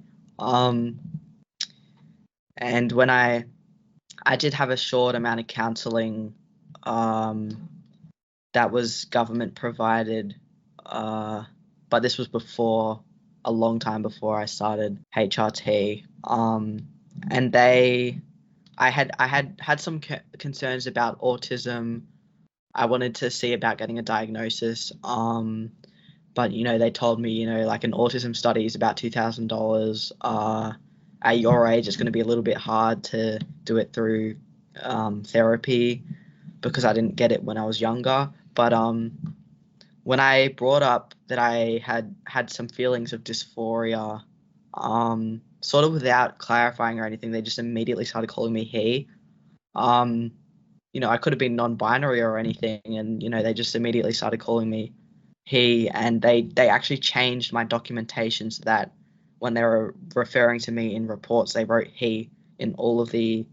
And when I did have a short amount of counselling, that was government provided, but this was before, a long time before I started HRT. And I had some concerns about autism. I wanted to see about getting a diagnosis. But they told me, like an autism study is about $2,000. At your age, it's going to be a little bit hard to do it through therapy because I didn't get it when I was younger. But when I brought up that I had some feelings of dysphoria, sort of without clarifying or anything, they just immediately started calling me he. I could have been non-binary or anything, and they just immediately started calling me he, and they actually changed my documentation so that when they were referring to me in reports, they wrote he in all of the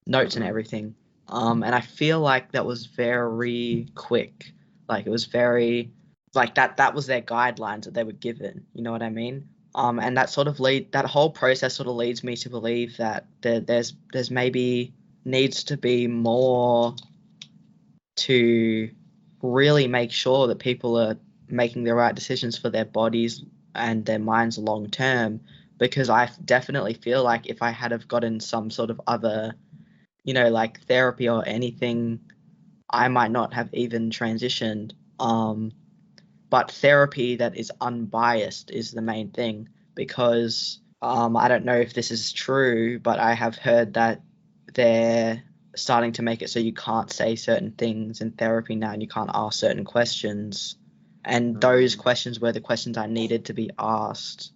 notes and everything. And I feel like that was very quick. Like it was very like that was their guidelines that they were given. You know what I mean? And that whole process sort of leads me to believe that there's maybe needs to be more to really make sure that people are making the right decisions for their bodies and their minds long term, because I definitely feel like if I had have gotten some sort of other, like therapy or anything, I might not have even transitioned. But therapy that is unbiased is the main thing, because I don't know if this is true, but I have heard that they're starting to make it so you can't say certain things in therapy now, and you can't ask certain questions. And those questions were the questions I needed to be asked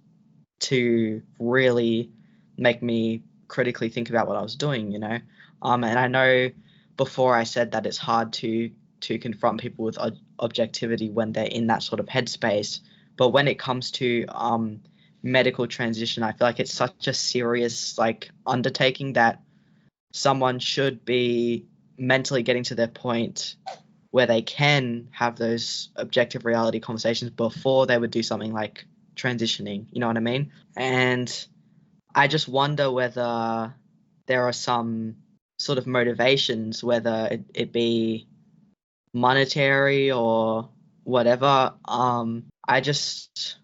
to really make me critically think about what I was doing, And I know before I said that it's hard to confront people with objectivity when they're in that sort of headspace. But when it comes to medical transition, I feel like it's such a serious undertaking that someone should be mentally getting to their point where they can have those objective reality conversations before they would do something like transitioning, you know what I mean? And I just wonder whether there are some sort of motivations, whether it be monetary or whatever. I just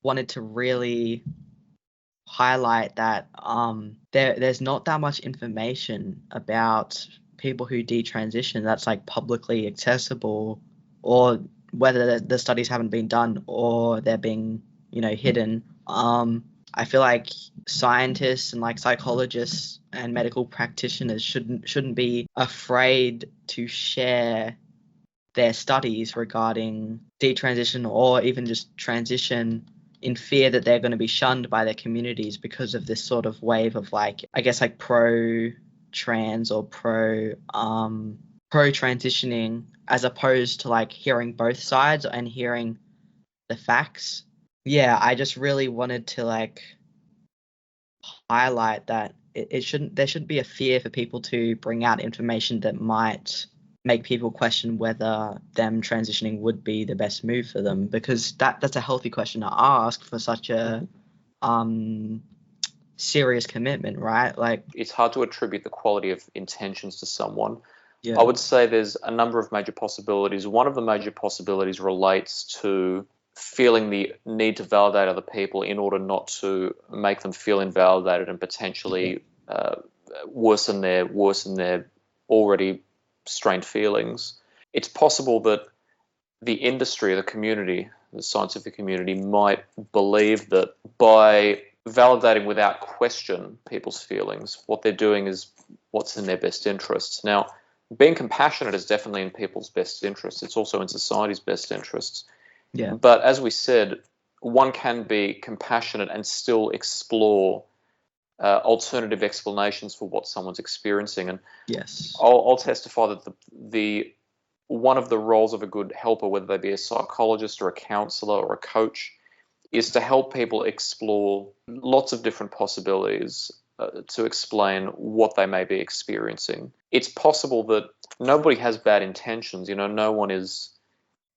wanted to really highlight that there's not that much information about people who detransition that's like publicly accessible, or whether the studies haven't been done or they're being, hidden. I feel like scientists and like psychologists and medical practitioners shouldn't be afraid to share their studies regarding detransition or even just transition, in fear that they're going to be shunned by their communities because of this sort of wave of like, I guess, like pro trans or pro transitioning, as opposed to like hearing both sides and hearing the facts. Yeah, I just really wanted to like highlight that there shouldn't be a fear for people to bring out information that might make people question whether them transitioning would be the best move for them, because that's a healthy question to ask for such a serious commitment, right? Like, it's hard to attribute the quality of intentions to someone. yeah. I would say there's a number of major possibilities. One of the major possibilities relates to feeling the need to validate other people in order not to make them feel invalidated and potentially worsen their already strained feelings. It's possible that the industry, the community, the scientific community might believe that by validating without question people's feelings, what they're doing is what's in their best interests. Now, being compassionate is definitely in people's best interests. It's also in society's best interests. Yeah. But as we said, one can be compassionate and still explore alternative explanations for what someone's experiencing. And yes, I'll testify that the one of the roles of a good helper, whether they be a psychologist or a counselor or a coach, is to help people explore lots of different possibilities to explain what they may be experiencing. It's possible that nobody has bad intentions. No one is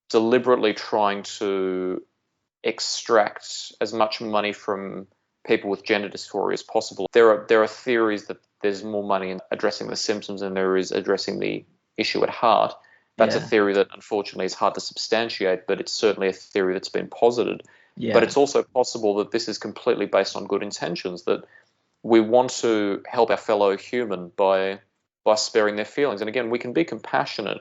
deliberately trying to extract as much money from people with gender dysphoria as possible. There are theories that there's more money in addressing the symptoms than there is addressing the issue at heart. That's a theory that unfortunately is hard to substantiate, but it's certainly a theory that's been posited. Yeah. But it's also possible that this is completely based on good intentions, that we want to help our fellow human by sparing their feelings. And again, we can be compassionate,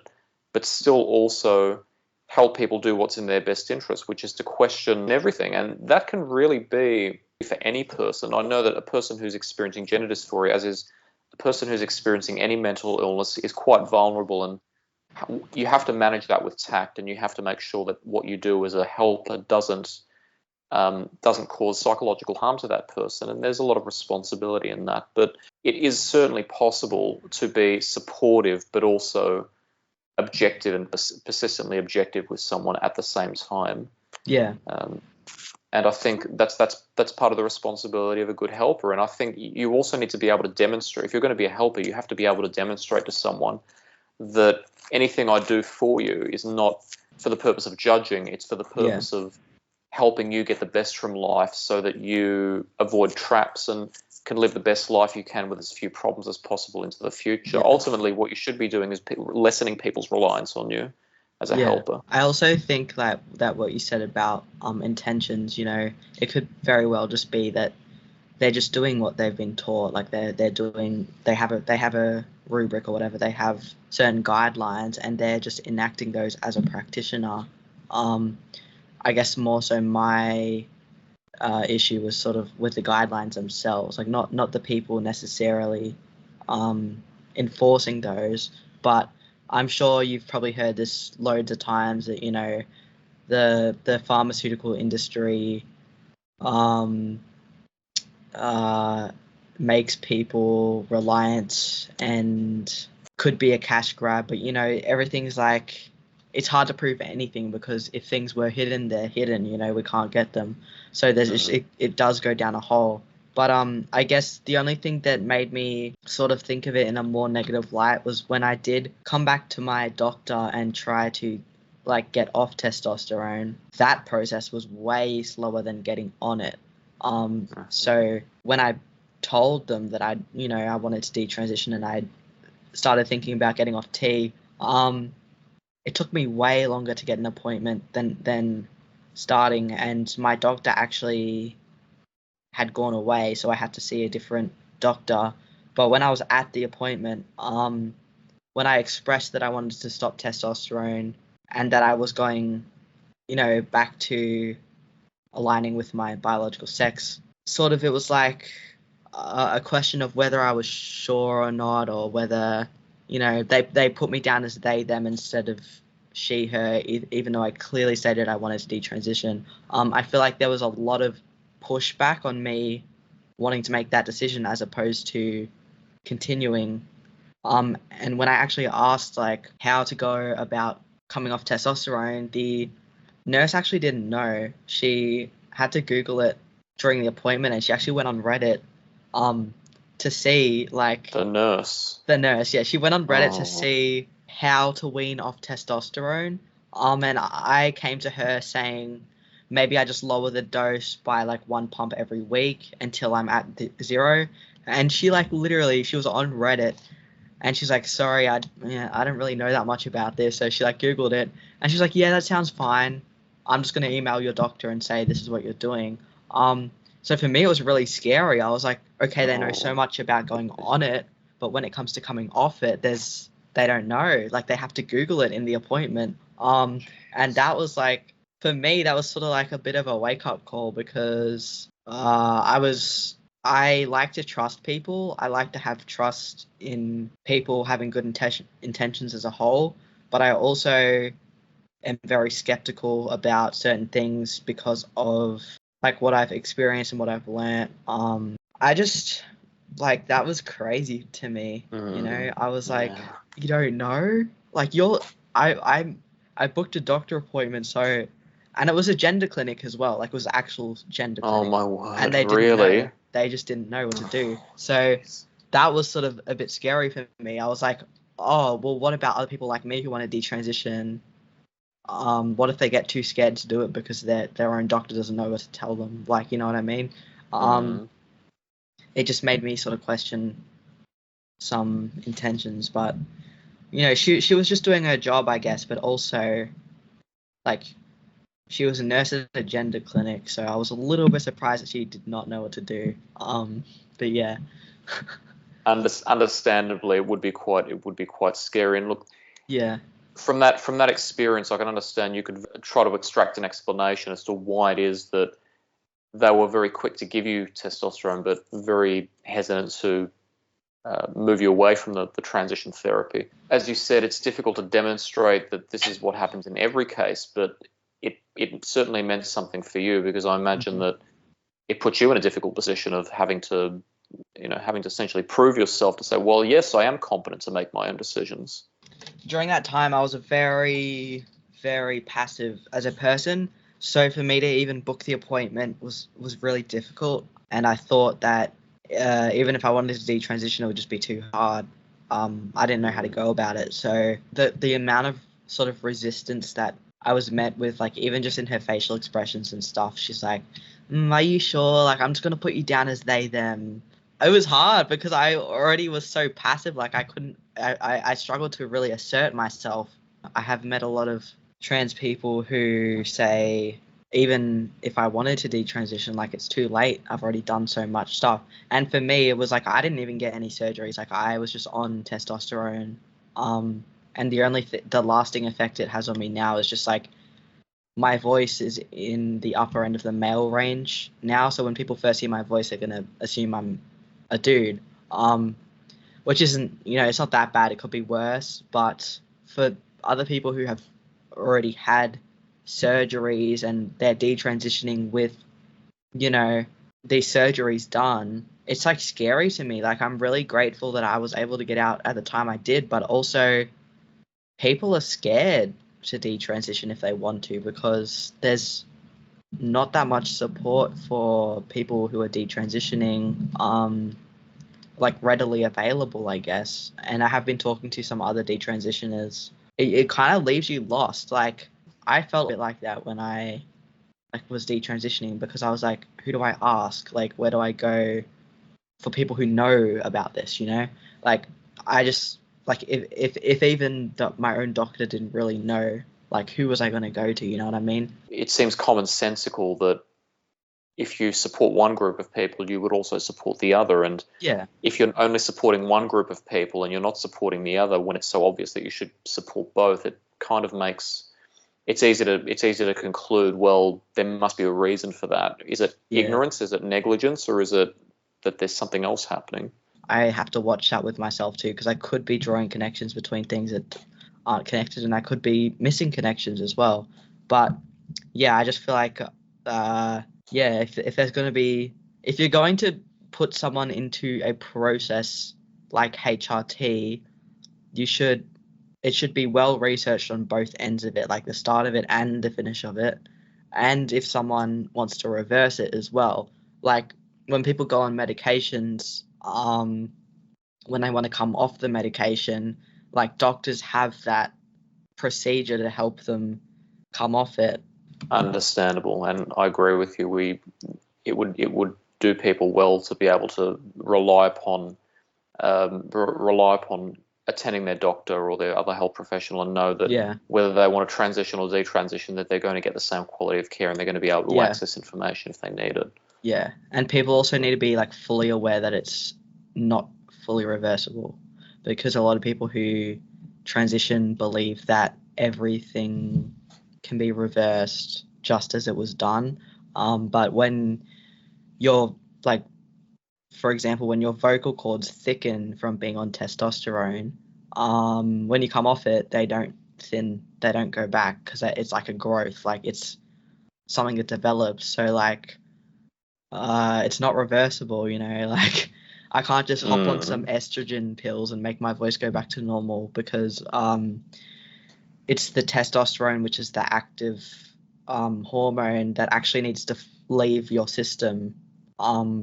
but still also help people do what's in their best interest, which is to question everything. And that can really be for any person. I know that a person who's experiencing gender dysphoria, as is a person who's experiencing any mental illness, is quite vulnerable, and you have to manage that with tact, and you have to make sure that what you do as a helper doesn't cause psychological harm to that person. And there's a lot of responsibility in that. But it is certainly possible to be supportive, but also objective and persistently objective with someone at the same time. Yeah. And I think that's part of the responsibility of a good helper. And I think you also need to be able to demonstrate, if you're going to be a helper, you have to be able to demonstrate to someone that anything I do for you is not for the purpose of judging. It's for the purpose of helping you get the best from life so that you avoid traps and can live the best life you can with as few problems as possible into the future. Yeah. Ultimately, what you should be doing is lessening people's reliance on you as a helper. I also think that what you said about intentions, it could very well just be that they're just doing what they've been taught. Like they have a rubric or whatever. They have certain guidelines, and they're just enacting those as a practitioner. I guess more so my issue was sort of with the guidelines themselves, like not the people necessarily enforcing those. But I'm sure you've probably heard this loads of times that the pharmaceutical industry makes people reliant and could be a cash grab. But everything's like, it's hard to prove anything, because if things were hidden, they're hidden. We can't get them. So there's it does go down a hole. But I guess the only thing that made me sort of think of it in a more negative light was when I did come back to my doctor and try to like get off testosterone, that process was way slower than getting on it. So when I told them that I wanted to detransition and I started thinking about getting off T, it took me way longer to get an appointment than starting, and my doctor actually had gone away, so I had to see a different doctor. But when I was at the appointment, when I expressed that I wanted to stop testosterone and that I was going, back to aligning with my biological sex, sort of it was like a question of whether I was sure or not, or whether, they put me down as they, them instead of she, her, even though I clearly stated I wanted to detransition. I feel like there was a lot of pushback on me wanting to make that decision as opposed to continuing. And when I actually asked like how to go about coming off testosterone, the nurse actually didn't know. She had to Google it during the appointment, and she actually went on Reddit to see like The nurse. Yeah, she went on Reddit to see how to wean off testosterone. And I came to her saying maybe I just lower the dose by like 1 pump every week until I'm at 0. And she like literally, she was on Reddit and she's like, sorry, I don't really know that much about this. So she like Googled it and she's like, yeah, that sounds fine. I'm just going to email your doctor and say this is what you're doing. So for me, it was really scary. I was like, okay, they know so much about going on it, but when it comes to coming off it, they don't know. Like they have to Google it in the appointment. And that was like, for me, that was sort of like a bit of a wake up call because I like to trust people. I like to have trust in people having good intentions as a whole, but I also am very skeptical about certain things because of like what I've experienced and what I've learned. I just like that was crazy to me. I was like, you don't know, like I booked a doctor appointment, so, and it was a gender clinic as well, like it was actual gender clinic. Oh my word! And they didn't know. They just didn't know what to do. So that was sort of a bit scary for me. I was like, oh well, what about other people like me who want to detransition? What if they get too scared to do it because their own doctor doesn't know what to tell them? Like, you know what I mean? It just made me sort of question some intentions, but she was just doing her job, I guess, but also like she was a nurse at a gender clinic, so I was a little bit surprised that she did not know what to do. But yeah. Understandably, it would be quite scary. And look, yeah, from that experience, I can understand you could try to extract an explanation as to why it is that they were very quick to give you testosterone, but very hesitant to move you away from the transition therapy. As you said, it's difficult to demonstrate that this is what happens in every case, but it certainly meant something for you, because I imagine that it puts you in a difficult position of having to essentially prove yourself to say, well, yes, I am competent to make my own decisions. During that time, I was a very, very passive as a person. So for me to even book the appointment was really difficult. And I thought that even if I wanted to detransition, it would just be too hard. I didn't know how to go about it. So the amount of sort of resistance that I was met with, like even just in her facial expressions and stuff, she's like, are you sure? Like, I'm just going to put you down as they, them. It was hard because I already was so passive. Like I struggled to really assert myself. I have met a lot of trans people who say, even if I wanted to detransition, like it's too late. I've already done so much stuff. And for me, it was like I didn't even get any surgeries. Like I was just on testosterone. And the only the lasting effect it has on me now is just like my voice is in the upper end of the male range now. So when people first hear my voice, they're gonna assume I'm a dude. Which isn't, it's not that bad. It could be worse. But for other people who have already had surgeries and they're detransitioning with, these surgeries done, it's like scary to me. Like I'm really grateful that I was able to get out at the time I did, but also people are scared to detransition if they want to, because there's not that much support for people who are detransitioning, like readily available, I guess. And I have been talking to some other detransitioners. it kind of leaves you lost. Like, I felt a bit like that when I was detransitioning, because I was like, who do I ask? Like, where do I go for people who know about this, you know? Like, I just, like, if even my own doctor didn't really know, like, who was I going to go to, you know what I mean? It seems commonsensical that if you support one group of people, you would also support the other. And Yeah, if you're only supporting one group of people and you're not supporting the other, when it's so obvious that you should support both, it kind of makes it's easy to conclude, well, there must be a reason for that. Is it yeah. ignorance? Is it negligence? Or is it that there's something else happening? I have to watch that with myself too, because I could be drawing connections between things that aren't connected, and I could be missing connections as well. But yeah, I just feel like, yeah, if there's going to be, if you're going to put someone into a process like HRT, it should be well researched on both ends of it, like the start of it and the finish of it. And if someone wants to reverse it as well, like when people go on medications, when they want to come off the medication, like doctors have that procedure to help them come off it. Understandable, and I agree with you. It would do people well to be able to rely upon attending their doctor or their other health professional and know that Yeah, whether they want to transition or detransition, that they're going to get the same quality of care and they're going to be able to yeah, access information if they need it. yeah. And people also need to be like fully aware that it's not fully reversible, because a lot of people who transition believe that everything can be reversed just as it was done. But when you're like, for example, when your vocal cords thicken from being on testosterone, when you come off it, they don't thin, they don't go back, because it's like a growth, like it's something that develops. So like, it's not reversible, you know. Like, I can't just hop on some estrogen pills and make my voice go back to normal, because it's the testosterone, which is the active hormone that actually needs to leave your system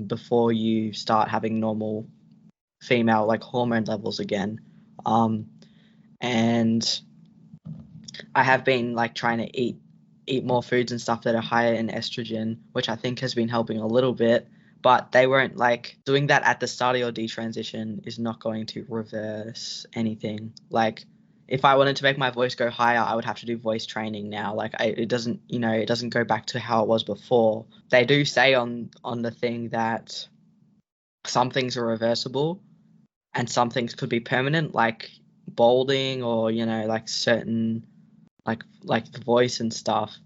before you start having normal female like hormone levels again. And I have been like trying to eat more foods and stuff that are higher in estrogen, which I think has been helping a little bit. But they weren't like, doing that at the start of your detransition is not going to reverse anything. Like, if I wanted to make my voice go higher, I would have to do voice training now. Like, it doesn't, you know, it doesn't go back to how it was before. They do say on the thing that some things are reversible and some things could be permanent, like balding, or, you know, like certain like the voice and stuff.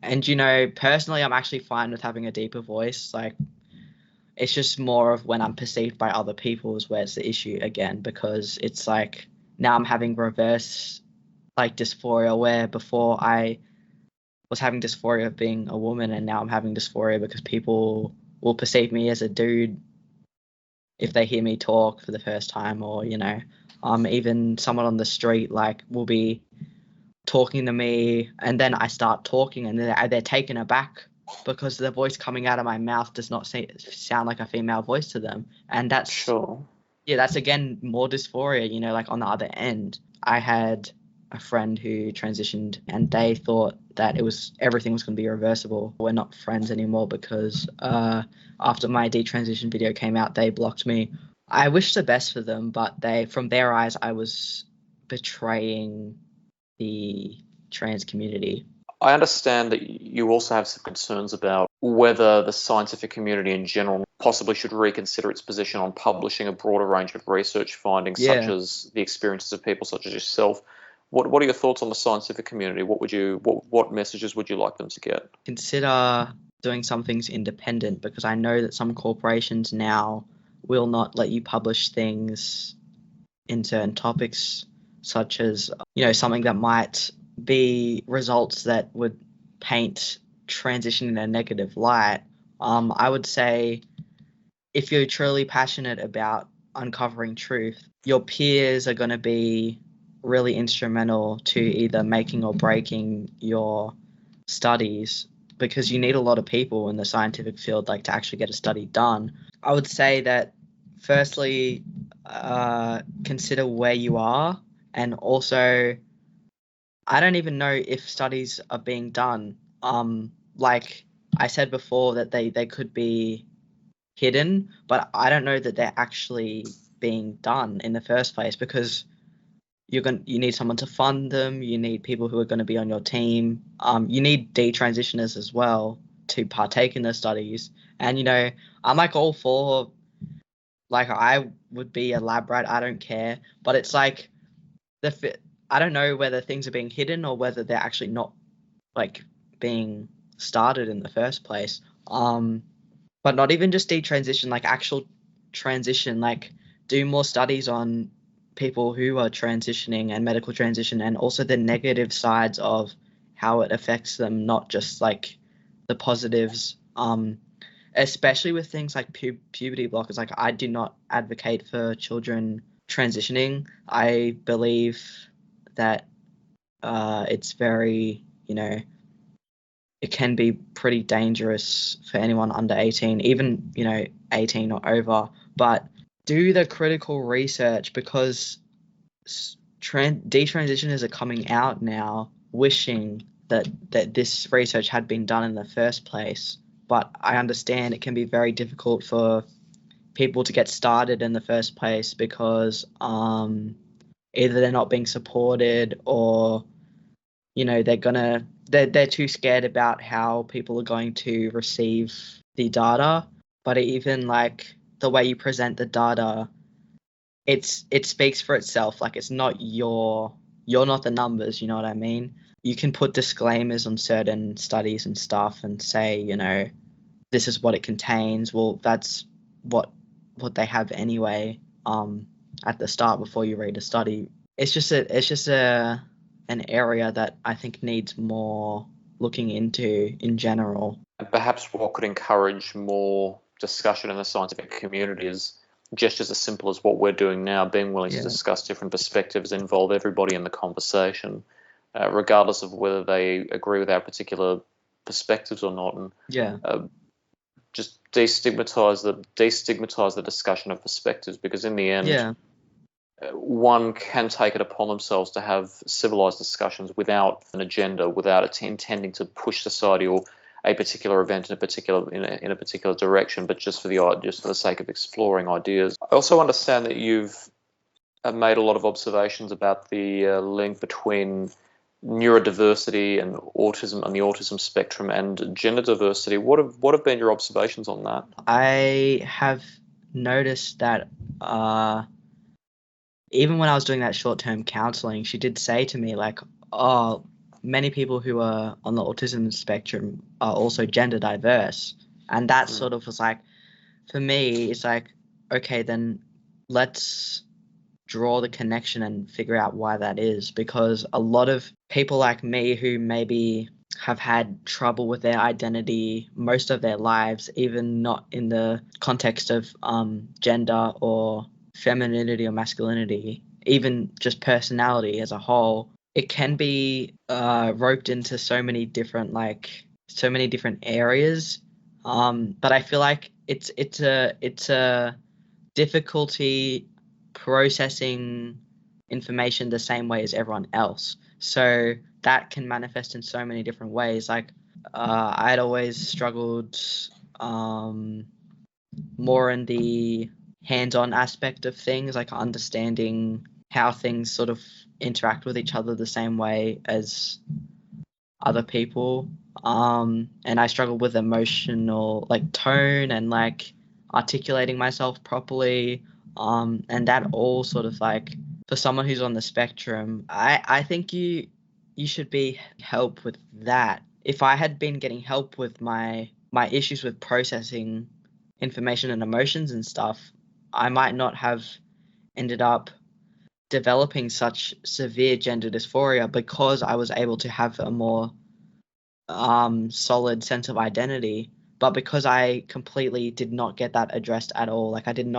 And you know, personally, I'm actually fine with having a deeper voice. Like, it's just more of when I'm perceived by other people is where it's the issue again, because it's like now I'm having reverse like dysphoria, where before I was having dysphoria of being a woman, and now I'm having dysphoria because people will perceive me as a dude if they hear me talk for the first time, or, you know, even someone on the street like will be talking to me, and then I start talking, and they're taken aback because the voice coming out of my mouth does not sound like a female voice to them. And that's, Sure. yeah, that's again more dysphoria, you know. Like, on the other end, I had a friend who transitioned, and they thought that everything was going to be reversible. We're not friends anymore because after my detransition video came out, they blocked me. I wish the best for them, but from their eyes, I was betraying the trans community. I understand that you also have some concerns about whether the scientific community in general possibly should reconsider its position on publishing a broader range of research findings, such Yeah. as the experiences of people such as yourself. What are your thoughts on the scientific community? What messages would you like them to get? Consider doing some things independent, because I know that some corporations now will not let you publish things in certain topics, such as, you know, something that might be results that would paint transition in a negative light. I would say, if you're truly passionate about uncovering truth, your peers are going to be really instrumental to either making or breaking your studies, because you need a lot of people in the scientific field like to actually get a study done. I would say that firstly, consider where you are, And also, I don't even know if studies are being done. Like I said before, that they could be hidden, but I don't know that they're actually being done in the first place, because you need someone to fund them. You need people who are going to be on your team. You need detransitioners as well to partake in the studies. And I'm like all for, like, I would be a lab rat. I don't care, but it's like I don't know whether things are being hidden or whether they're actually not, like, being started in the first place. But not even just detransition, like actual transition, like do more studies on people who are transitioning and medical transition, and also the negative sides of how it affects them, not just like the positives. Especially with things like puberty blockers. Like, I do not advocate for children transitioning. I believe that it's very, it can be pretty dangerous for anyone under 18, even, 18 or over. But do the critical research, because detransitioners are coming out now wishing that this research had been done in the first place. But I understand it can be very difficult for people to get started in the first place, because either they're not being supported, or they're too scared about how people are going to receive the data. But even like the way you present the data, it speaks for itself. Like, it's not you're not the numbers, you know what I mean? You can put disclaimers on certain studies and stuff and say, this is what it contains. Well, that's what they have anyway, at the start before you read a study. It's just an area that I think needs more looking into in general. And perhaps what could encourage more discussion in the scientific community is gestures as simple as what we're doing now, being willing to discuss different perspectives, involve everybody in the conversation, regardless of whether they agree with our particular perspectives or not, and just destigmatize the discussion of perspectives, because in the end, one can take it upon themselves to have civilized discussions without an agenda, without intending to push society or a particular event in a particular direction, but just for the sake of exploring ideas. I also understand that you've made a lot of observations about the link between neurodiversity and autism, on the autism spectrum, and gender diversity. What have been your observations on that? I have noticed that even when I was doing that short-term counseling, she did say to me, like, oh, many people who are on the autism spectrum are also gender diverse. And that sort of was like, for me, it's like, okay, then let's draw the connection and figure out why that is. Because a lot of people like me who maybe have had trouble with their identity most of their lives, even not in the context of gender or femininity or masculinity, even just personality as a whole, it can be roped into so many different areas. But I feel like it's a difficulty processing information the same way as everyone else. So that can manifest in so many different ways. Like, I'd always struggled more in the hands-on aspect of things, like understanding how things sort of interact with each other the same way as other people. And I struggle with emotional, like, tone and like articulating myself properly. And that all sort of, like, for someone who's on the spectrum, I think you should be help with that. If I had been getting help with my issues with processing information and emotions and stuff, I might not have ended up developing such severe gender dysphoria, because I was able to have a more solid sense of identity. But because I completely did not get that addressed at all, like I didn't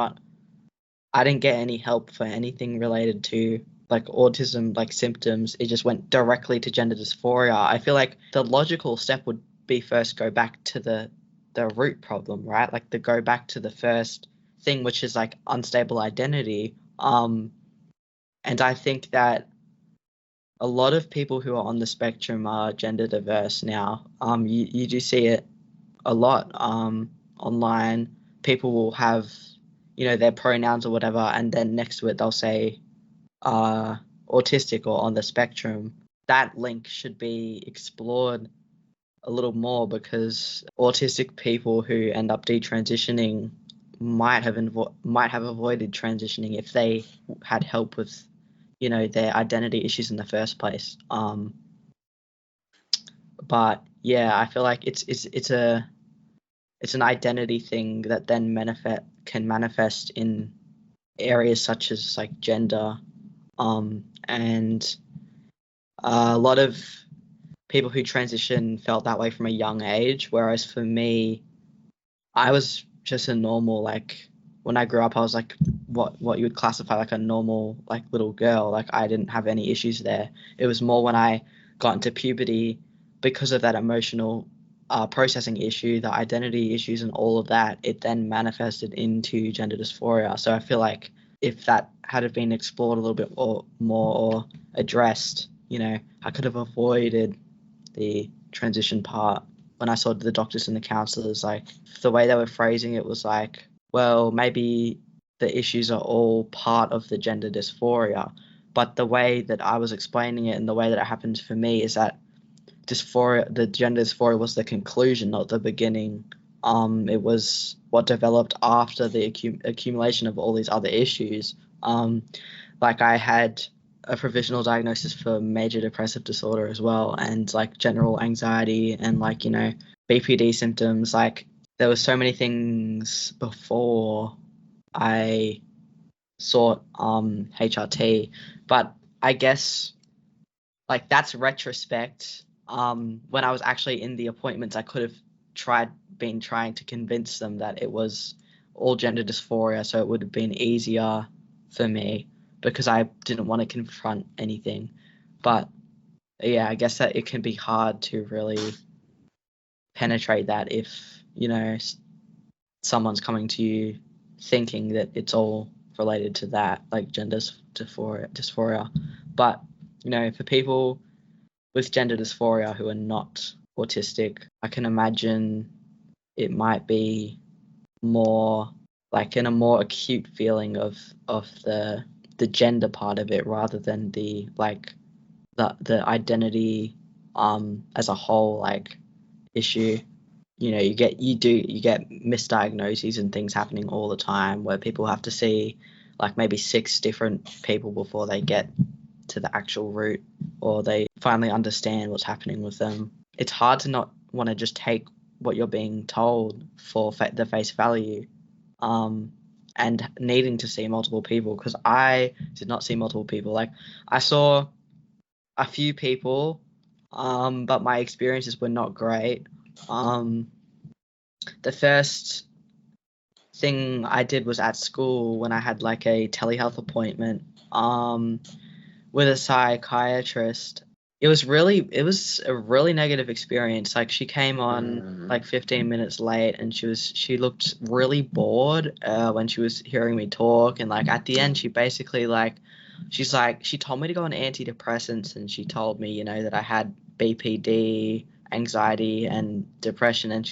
get any help for anything related to like autism, like symptoms. It just went directly to gender dysphoria. I feel like the logical step would be first go back to the root problem, right? Like, to go back to the first thing, which is like unstable identity. And I think that a lot of people who are on the spectrum are gender diverse now. You do see it a lot online. People will have, their pronouns or whatever, and then next to it they'll say autistic or on the spectrum. That link should be explored a little more, because autistic people who end up detransitioning might have avoided transitioning if they had help with, their identity issues in the first place. But yeah, I feel like it's an identity thing that then can manifest in areas such as like gender, and a lot of people who transition felt that way from a young age, whereas for me, I was just a normal, like, when I grew up, I was like what you would classify like a normal, like, little girl. Like, I didn't have any issues there. It was more when I got into puberty, because of that emotional processing issue, the identity issues and all of that, it then manifested into gender dysphoria. So I feel like if that had been explored a little bit more or addressed, I could have avoided the transition part. When I saw the doctors and the counselors, like, the way they were phrasing it was like, well, maybe the issues are all part of the gender dysphoria. But the way that I was explaining it and the way that it happened for me is that the gender dysphoria was the conclusion, not the beginning. It was what developed after the accumulation of all these other issues. Like, I had a provisional diagnosis for major depressive disorder as well, and like general anxiety and like, BPD symptoms. Like, there were so many things before I sought HRT, but I guess, like, that's retrospect. When I was actually in the appointments, I could have been trying to convince them that it was all gender dysphoria, so it would have been easier for me, because I didn't want to confront anything. But yeah, I guess that it can be hard to really penetrate that if, someone's coming to you thinking that it's all related to that, like gender dysphoria. But, for people with gender dysphoria who are not autistic, I can imagine it might be more like in a more acute feeling of the gender part of it, rather than the identity as a whole, like, issue. You get misdiagnoses and things happening all the time, where people have to see like maybe 6 different people before they get to the actual root, or they finally understand what's happening with them. It's hard to not want to just take what you're being told for the face value, and needing to see multiple people, because I did not see multiple people. Like, I saw a few people, but my experiences were not great. The first thing I did was at school, when I had like a telehealth appointment with a psychiatrist. It was a really negative experience. Like, she came on like 15 minutes late, and she looked really bored when she was hearing me talk. And like, at the end, she basically she told me to go on antidepressants, and she told me, that I had BPD, anxiety, and depression. And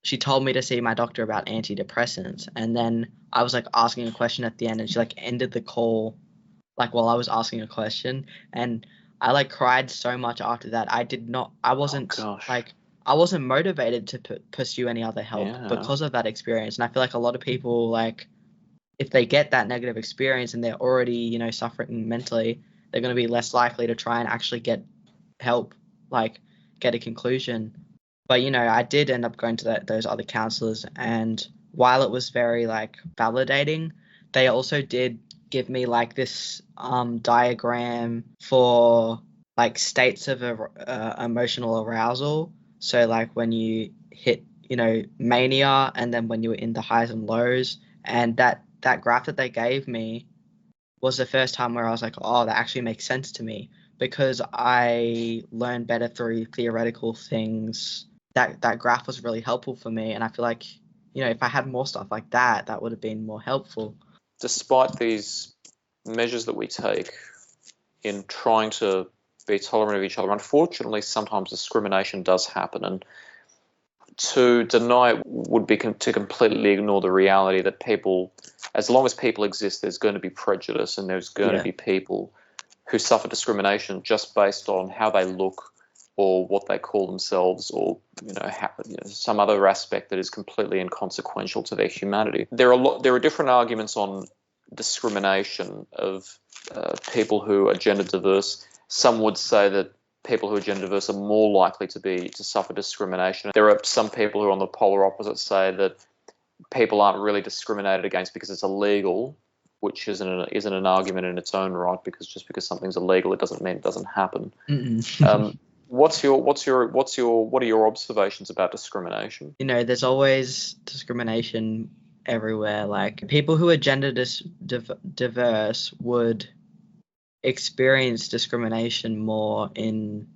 she told me to see my doctor about antidepressants. And then I was like asking a question at the end, and she like ended the call like while I was asking a question, and I like cried so much after that. I wasn't motivated to pursue any other help because of that experience. And I feel like a lot of people, like, if they get that negative experience and they're already, suffering mentally, they're going to be less likely to try and actually get help, like, get a conclusion. But, I did end up going to those other counselors, and while it was very like validating, they also did give me like this diagram for like states of emotional arousal. So like when you hit, mania, and then when you were in the highs and lows. And that graph that they gave me was the first time where I was like, oh, that actually makes sense to me, because I learned better through theoretical things. That graph was really helpful for me, and I feel like, if I had more stuff like that, that would have been more helpful. Despite these measures that we take in trying to be tolerant of each other, unfortunately, sometimes discrimination does happen. And to deny it would be to completely ignore the reality that people, as long as people exist, there's going to be prejudice and there's going to be people who suffer discrimination just based on how they look or what they call themselves, or some other aspect that is completely inconsequential to their humanity. There are different arguments on discrimination of people who are gender diverse. Some would say that people who are gender diverse are more likely to suffer discrimination. There are some people who are on the polar opposite, say that people aren't really discriminated against because it's illegal, which isn't an argument in its own right, because just because something's illegal, it doesn't mean it doesn't happen. What are your observations about discrimination? There's always discrimination everywhere. Like, people who are gender diverse would experience discrimination more in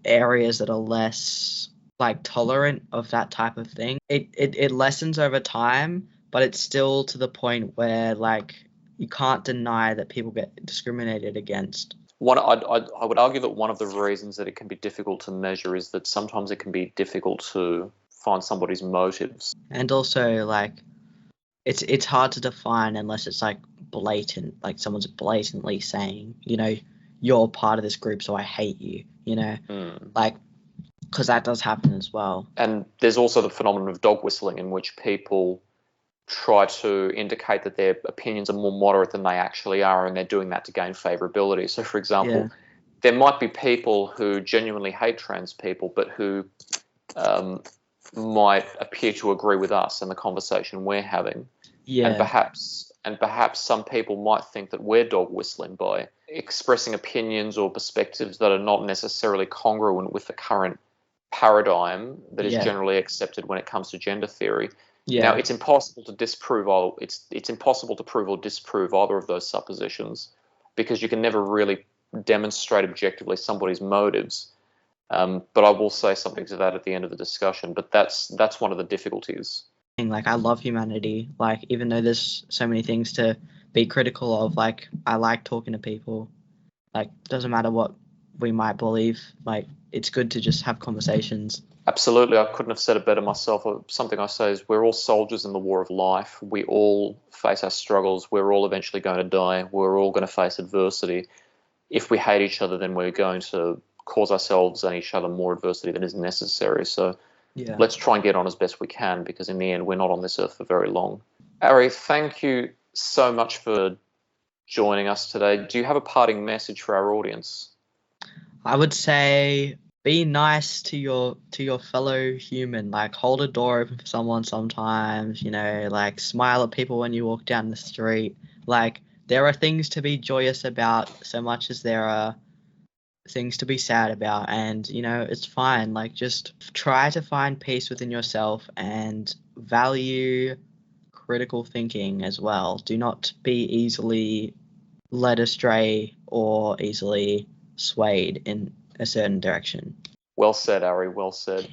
areas that are less like tolerant of that type of thing. It lessens over time, but it's still to the point where, like, you can't deny that people get discriminated against. I would argue that one of the reasons that it can be difficult to measure is that sometimes it can be difficult to find somebody's motives. And also, like, it's hard to define unless it's like blatant, like someone's blatantly saying, you're part of this group, so I hate you, like, because that does happen as well. And there's also the phenomenon of dog whistling, in which people try to indicate that their opinions are more moderate than they actually are, and they're doing that to gain favorability. So, for example, there might be people who genuinely hate trans people, but who might appear to agree with us and the conversation we're having. And perhaps some people might think that we're dog whistling by expressing opinions or perspectives that are not necessarily congruent with the current paradigm that is generally accepted when it comes to gender theory. Now, it's impossible to disprove it's impossible to prove or disprove either of those suppositions, because you can never really demonstrate objectively somebody's motives. But I will say something to that at the end of the discussion. But that's one of the difficulties. Like, I love humanity. Like, even though there's so many things to be critical of, like, I like talking to people. Like, doesn't matter what we might believe. Like, it's good to just have conversations. Absolutely. I couldn't have said it better myself. Something I say is, we're all soldiers in the war of life. We all face our struggles. We're all eventually going to die. We're all going to face adversity. If we hate each other, then we're going to cause ourselves and each other more adversity than is necessary. So let's try and get on as best we can, because in the end, we're not on this earth for very long. Ari, thank you so much for joining us today. Do you have a parting message for our audience? I would say, be nice to your fellow human. Like, hold a door open for someone sometimes, like, smile at people when you walk down the street. Like, there are things to be joyous about so much as there are things to be sad about, and it's fine. Like, just try to find peace within yourself and value critical thinking as well. Do not be easily led astray or easily swayed in a certain direction. Well said, Ari, well said.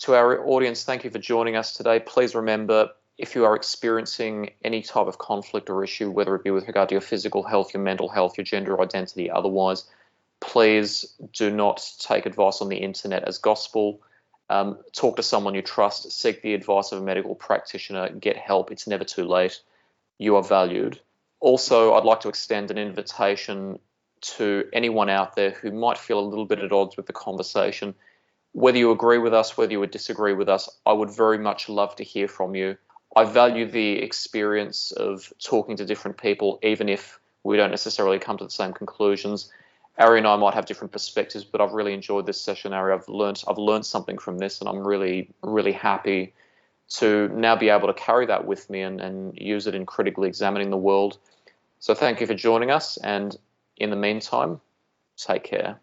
To our audience, thank you for joining us today. Please remember, if you are experiencing any type of conflict or issue, whether it be with regard to your physical health, your mental health, your gender identity, otherwise, please do not take advice on the internet as gospel. Talk to someone you trust. Seek the advice of a medical practitioner. Get help. It's never too late. You are valued. Also, I'd like to extend an invitation to anyone out there who might feel a little bit at odds with the conversation. Whether you agree with us, whether you would disagree with us, I would very much love to hear from you. I value the experience of talking to different people, even if we don't necessarily come to the same conclusions. Ari and I might have different perspectives, but I've really enjoyed this session, Ari. I've learned something from this, and I'm really, really happy to now be able to carry that with me and use it in critically examining the world. So thank you for joining us, and in the meantime, take care.